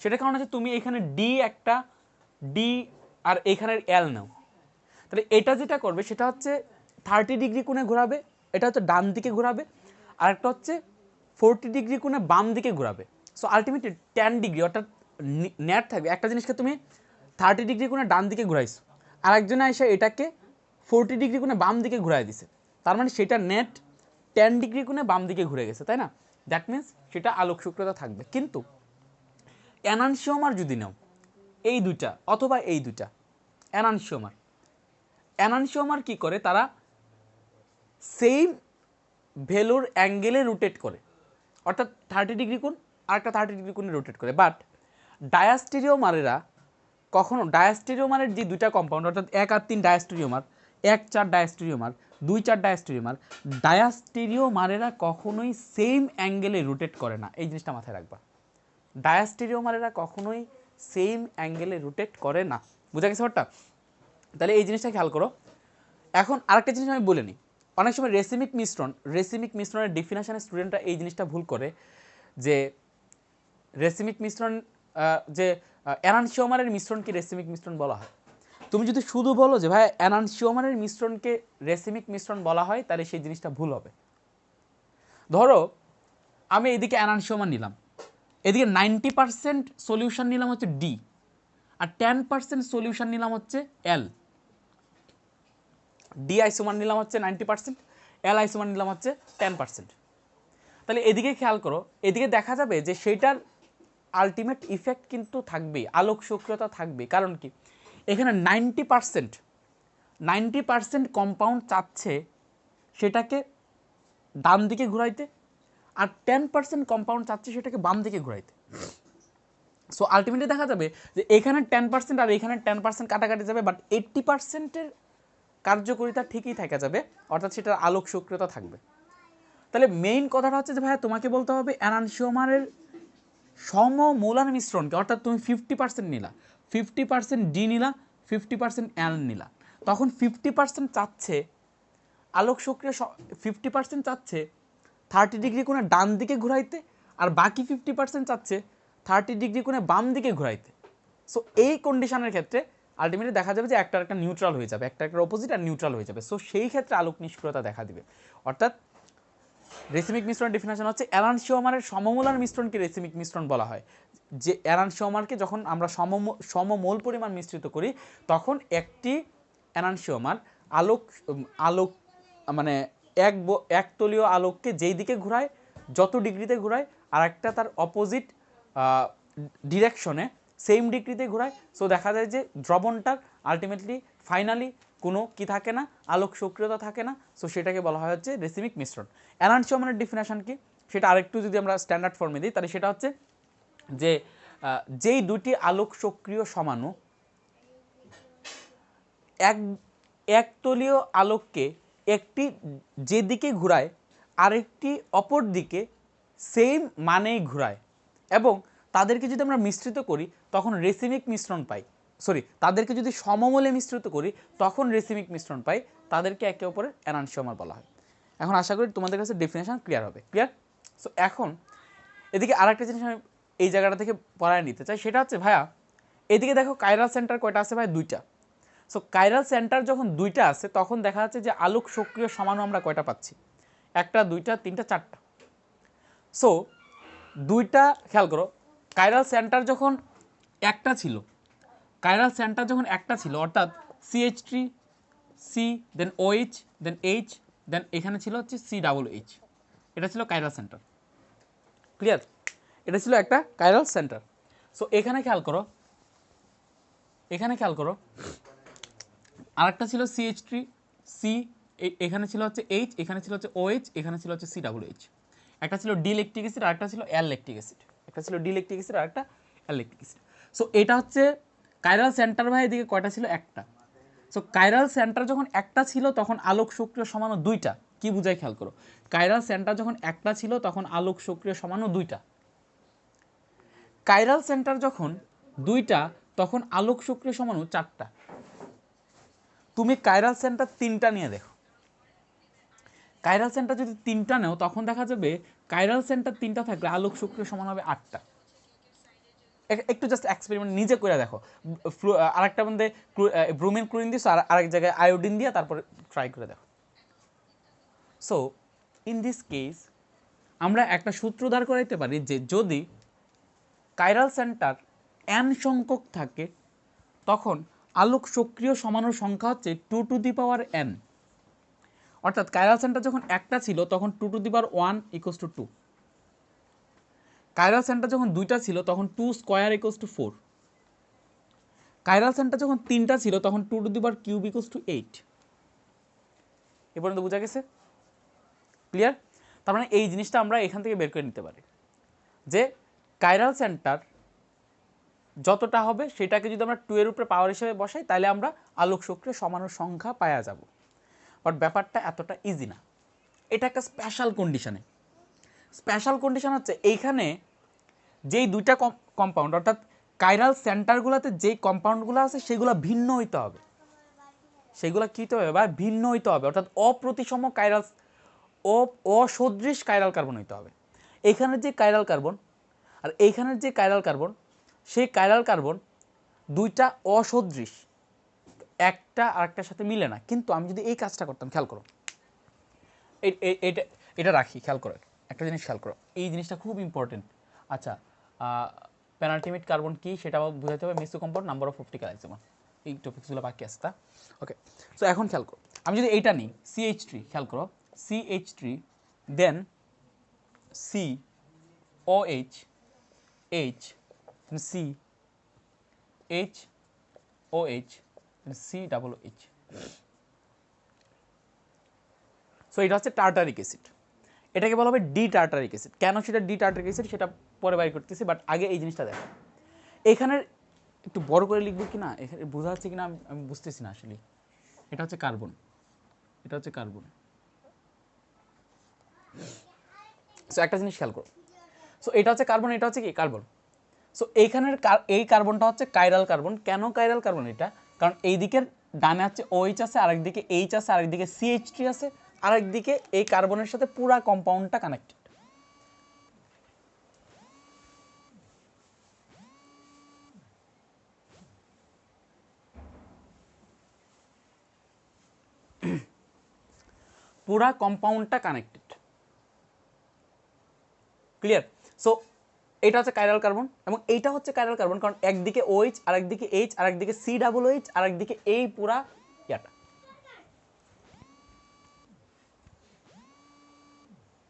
সেটার কারণ হচ্ছে তুমি এখানে ডি একটা ডি আর এখানের এল নাও, তাহলে এটা যেটা করবে সেটা হচ্ছে 30 ডিগ্রি কোণে ঘোরাবে, এটা হচ্ছে ডান দিকে ঘোরাবে, আর একটা হচ্ছে 40 ডিগ্রি কোণে বাম দিকে ঘোরাবে। সো আলটিমেটলি 10 ডিগ্রি, অর্থাৎ নেট থাকবে। একটা জিনিসকে তুমি 30 ডিগ্রি কোণে ডান দিকে ঘুরাইছো, আর একজনে এসে এটাকে 40 ডিগ্রি কোণে বাম দিকে ঘুরাই দিছে, তার মানে সেটা নেট 10 ডিগ্রি কোণে বাম দিকে ঘুরে গেছে, তাই না? দ্যাট মিনস সেটা আলোক সক্রিয়তা থাকবে। কিন্তু এনানসিওমার যদি নাও, এই দুইটা অথবা এই দুইটা এনানসিওমার কি করে? তারা সেম ভ্যালুর অ্যাঙ্গেলে রোটেট করে, অর্থাৎ 30 ডিগ্রি কোণ আর একটা 30 ডিগ্রি কোণে রোটেট করে। বাট ডায়াস্টেরিওমারেরা কখনো, ডায়াস্টেরিওমারের যে দুইটা কম্পাউন্ড অর্থাৎ 1 আর 3 ডায়াস্টেরিওমার, 1 4 ডায়াস্টেরিওমার, 2 4 ডায়াস্টেরিওমার, ডায়াস্টেরিওমারেরা কখনোই সেম অ্যাঙ্গেলে রোটেট করে না। এই জিনিসটা মাথায় রাখবা, ডায়াস্টেরিওমারেরা কখনোই সেম অ্যাঙ্গেলে রোটেট করে না। বুঝা গেছে ব্যাপারটা? তাহলে এই জিনিসটা খেয়াল করো। এখন আরেকটা জিনিস আমি বলে নিই, অনেক সময় রেসিমিক মিশ্রণের ডেফিনেশনে স্টুডেন্টরা এই জিনিসটা ভুল করে যে রেসিমিক মিশ্রণ, যে এনানসিওমারের মিশ্রণকে রেসিমিক মিশ্রণ বলা হয়। তুমি যদি শুধু বলো যে ভাই এনানসিওমারের মিশ্রণকে রেসিমিক মিশ্রণ বলা হয়, তাহলে সেই জিনিসটা ভুল হবে। ধরো আমি এদিকে এনানসিওমার নিলাম, এদিকে 90% সলিউশন নিলাম হচ্ছে ডি, আর 10% সলিউশন নিলাম হচ্ছে এল। ডি আইসোমার নিলাম হচ্ছে 90%, এল আইসোমার নিলাম হচ্ছে 10%। তাহলে এদিকে খেয়াল করো, এদিকে দেখা যাবে যে সেইটার আলটিমেট ইফেক্ট কিন্তু থাকবে, আলোক সক্রিয়তা থাকবে। কারণ কি? এখানে 90% কম্পাউন্ড চাচ্ছে সেটাকে ডান দিকে ঘুরাইতে, আর 10% কম্পাউন্ড চাচ্ছে সেটাকে বাম দিকে ঘুরাইতে। সো আলটিমেটলি দেখা যাবে যে এখানে 10% আর এখানে 10% কাটাকাটি যাবে, বাট 80%-এর কার্যকারিতা ঠিকই থাকা যাবে, অর্থাৎ সেটার আলোক সক্রিয়তা থাকবে। তাহলে মেইন কথাটা হচ্ছে যে ভাইয়া তোমাকে বলতে হবে এনানসিওমারের সমমূলার মিশ্রণকে, অর্থাৎ তুমি 50% নিলা, 50% ডি নিলা, 50% এল নিলা, তখন 50% চাচ্ছে আলোক সক্রিয়, 50% চাচ্ছে 30 ডিগ্রি কোণে ডান দিকে ঘুরাইতে, আর বাকি 50% চাচ্ছে 30 ডিগ্রি কোণে বাম দিকে ঘুরাইতে। সো এই কন্ডিশনের ক্ষেত্রে আলটিমেটলি দেখা যাবে যে একটা নিউট্রাল হয়ে যাবে, একটা অপোজিট আর নিউট্রাল হয়ে যাবে। সো সেই ক্ষেত্রে আলোক নিষ্ক্রিয়তা দেখা দিবে। অর্থাৎ রেসিমিক মিশ্রণের ডেফিনেশন হচ্ছে এনানসিওমারের সমমূলার মিশ্রণকে রেসিমিক মিশ্রণ বলা হয়। যে এনানসিওমারকে যখন আমরা সমমোল পরিমাণ মিশ্রিত করি তখন একটি এনানসিওমার আলোক মানে একতলীয় আলোককে যেই দিকে ঘোরায়, যত ডিগ্রিতে ঘোরায়, আর একটা তার অপোজিট ডিরেকশনে সেম ডিগ্রিতে ঘোরায়। সো দেখা যায় যে দ্রবণটার আলটিমেটলি ফাইনালি কোনো কি থাকে না, আলোক সক্রিয়তা থাকে না। সো সেটাকে বলা হয় হচ্ছে রেসিমিক মিশ্রণ। এনানসিওমারের ডেফিনেশন কি সেটা আরেকটু যদি আমরা স্ট্যান্ডার্ড ফর্মে দিই তাহলে সেটা হচ্ছে যে যেই দুটি আলোক সক্রিয় সমাণু একতলীয় আলোককে একটি যেদিকে ঘুরায় আরেকটি অপর দিকে সেম মানেই ঘুরায়, এবং তাদেরকে যদি আমরা মিশ্রিত করি তখন রেসিমিক মিশ্রণ পাই, তাদেরকে যদি সমমূলে মিশ্রিত করি তখন রেসিমিক মিশ্রণ পাই, তাদেরকে একে অপরের এনানসিওমার বলা হয়। এখন আশা করি তোমাদের কাছে ডেফিনেশন ক্লিয়ার হবে। ক্লিয়ার? সো এখন এদিকে আরেকটা জিনিস আমি এই জায়গাটা থেকে পড়ায় নিতে চাই, সেটা হচ্ছে ভাইয়া এদিকে দেখো কাইরাল সেন্টার কয়টা আছে ভাই? 2টা। সো কাইরাল সেন্টার যখন 2টা আছে তখন দেখা যাচ্ছে যে আলোক সক্রিয় সমাণু আমরা কয়টা পাচ্ছি? 1 2 3 4টা। সো দুইটা খেয়াল করো, কাইরাল সেন্টার যখন একটা ছিল, কাইরাল সেন্টার যখন একটা ছিল অর্থাৎ CH3 সি দেন OH দেন H দেন এখানে ছিল হচ্ছে COOH, এটা ছিল কাইরাল সেন্টার। ক্লিয়ার? এটা ছিল একটা কাইরাল সেন্টার। সো এখানে খেয়াল করো, এখানে খেয়াল করো আরেকটা ছিল CH3 সি, এখানে ছিল হচ্ছে H, এখানে ছিল হচ্ছে OH, এখানে ছিল হচ্ছে COOH। একটা ছিল ডি ল্যাকটিক অ্যাসিড আর একটা ছিল অ্যাল ল্যাকটিক অ্যাসিড, একটা ছিল ডি ল্যাকটিক অ্যাসিড আর একটা অ্যাল ল্যাকটিক অ্যাসিড। সো এটা হচ্ছে কাইরাল সেন্টার ভাই, এদিকে কয়টা ছিল? একটা। সো কাইরাল সেন্টার যখন একটা ছিল তখন আলোক সক্রিয় সমাণু দুইটা। কি বুঝায় খেয়াল করো, কাইরাল সেন্টার যখন একটা ছিল তখন আলোক সক্রিয় সমাণু দুইটা। কাইরাল সেন্টার যখন দুইটা তখন আলোক সক্রিয় সমাণু চারটা। তুমি কাইরাল সেন্টার তিনটা নিয়ে দেখো, কাইরাল সেন্টার যদি তিনটা নেও তখন দেখা যাবে কাইরাল সেন্টার তিনটা থাকলে আলোক সক্রিয় সমান হবে 8টা। একটু জাস্ট এক্সপেরিমেন্ট নিজে করে দেখো, আরেকটা মধ্যে ব্রোমিন ক্লোরিন দিস আর আরেক জায়গায় আয়োডিন দিয়ে তারপরে ট্রাই করে দেখো। সো ইন দিস কেস আমরা একটা সূত্র দাঁড় করাইতে পারি যে যদি কাইরাল সেন্টার n সংখ্যক থাকে তখন আলোক সক্রিয় সমাণুর সংখ্যা হচ্ছে 2 টু দি পাওয়ার n। অর্থাৎ কাইরাল সেন্টার যখন একটা ছিল তখন 2 to the power 1 equals to 2। Chiral centre যখন দুইটা ছিল তখন 2 square equals to 4। Chiral centre যখন তিনটা ছিল তখন 2 to the power cube equals to 8। এ পর্যন্ত বোঝা গেছে? ক্লিয়ার? তার মানে এই জিনিসটা আমরা এখান থেকে বের করে নিতে পারি যে কাইরাল সেন্টার যতটা হবে সেটাকে যদি আমরা 2 এর উপরে পাওয়ার হিসেবে বসাই তাহলে আমরা আলোক সক্রিয় সমাণুর সংখ্যা পাওয়া যাব। বাট ব্যাপারটা এতটা ইজি না, এটা একটা স্পেশাল কন্ডিশনে। স্পেশাল কন্ডিশন হচ্ছে এইখানে যেই দুইটা কম্পাউন্ড অর্থাৎ কাইরাল সেন্টারগুলোতে যেই কম্পাউন্ডগুলো আছে সেগুলো ভিন্ন হইতে হবে। সেগুলো কী হতে হবে বা ভিন্ন হইতে হবে, অর্থাৎ অপ্রতিসম কাইরাল অসদৃশ কাইরাল কার্বন হইতে হবে। এইখানের যে কাইরাল কার্বন আর এইখানের যে কাইরাল কার্বন, সেই কাইরাল কার্বন দুইটা অসদৃশ, একটা আরেকটার সাথে মিলে না। কিন্তু আমি যদি এই কাজটা করতাম, খেয়াল করো, এটা এটা রাখি, খেয়াল করো একটা জিনিস, খেয়াল করো এই জিনিসটা খুব ইম্পর্টেন্ট। আচ্ছা, পেনাল্টিমেট কার্বন কি সেটা বুঝাতে হবে, মেসো compound, number of optical isomer, এই টপিকসগুলো বাকি আছে তা। ওকে, সো এখন খেয়াল করো, আমি যদি এইটা নিই CH3, খেয়াল করো CH3 দেন COH H C H OH COOH। So এটা হচ্ছে টার্টারিক অ্যাসিড, এটাকে বলা হবে ডি টার্টারিক অ্যাসিড। কেন সেটা ডি টার্টারিক অ্যাসিড সেটা পরে বাইর করতেছি, বাট আগে এই জিনিসটা দেখো। এখানের একটু বড় করে লিখবো কি না, এখানে বোঝা যাচ্ছে কিনা আমি বুঝতেছি না আসলে। এটা হচ্ছে কার্বন, এটা হচ্ছে কার্বন। সো একটা জিনিস খেয়াল করো, সো এটা হচ্ছে কার্বন, এটা হচ্ছে কি কার্বন। সো এইখানের এই কার্বনটা হচ্ছে কাইরাল কার্বন। কেন কাইরাল কার্বন? এটা কারণ এই দিকের ডানে হচ্ছে OH আছে, আরেক দিকে H আছে, আরেক দিকে CH3 আছে, আরেক দিকে এই কার্বনের সাথে পুরা কম্পাউন্ডটা কানেক্টেড। পুরা কম্পাউন্ডটা কানেক্টেড। ক্লিয়ার? সো এটা হচ্ছে কাইরাল কার্বন এবং এইটা হচ্ছে কাইরাল কার্বন, কারণ একদিকে OH, আরেকদিকে H, আরেকদিকে COOH, আরেকদিকে এই পুরা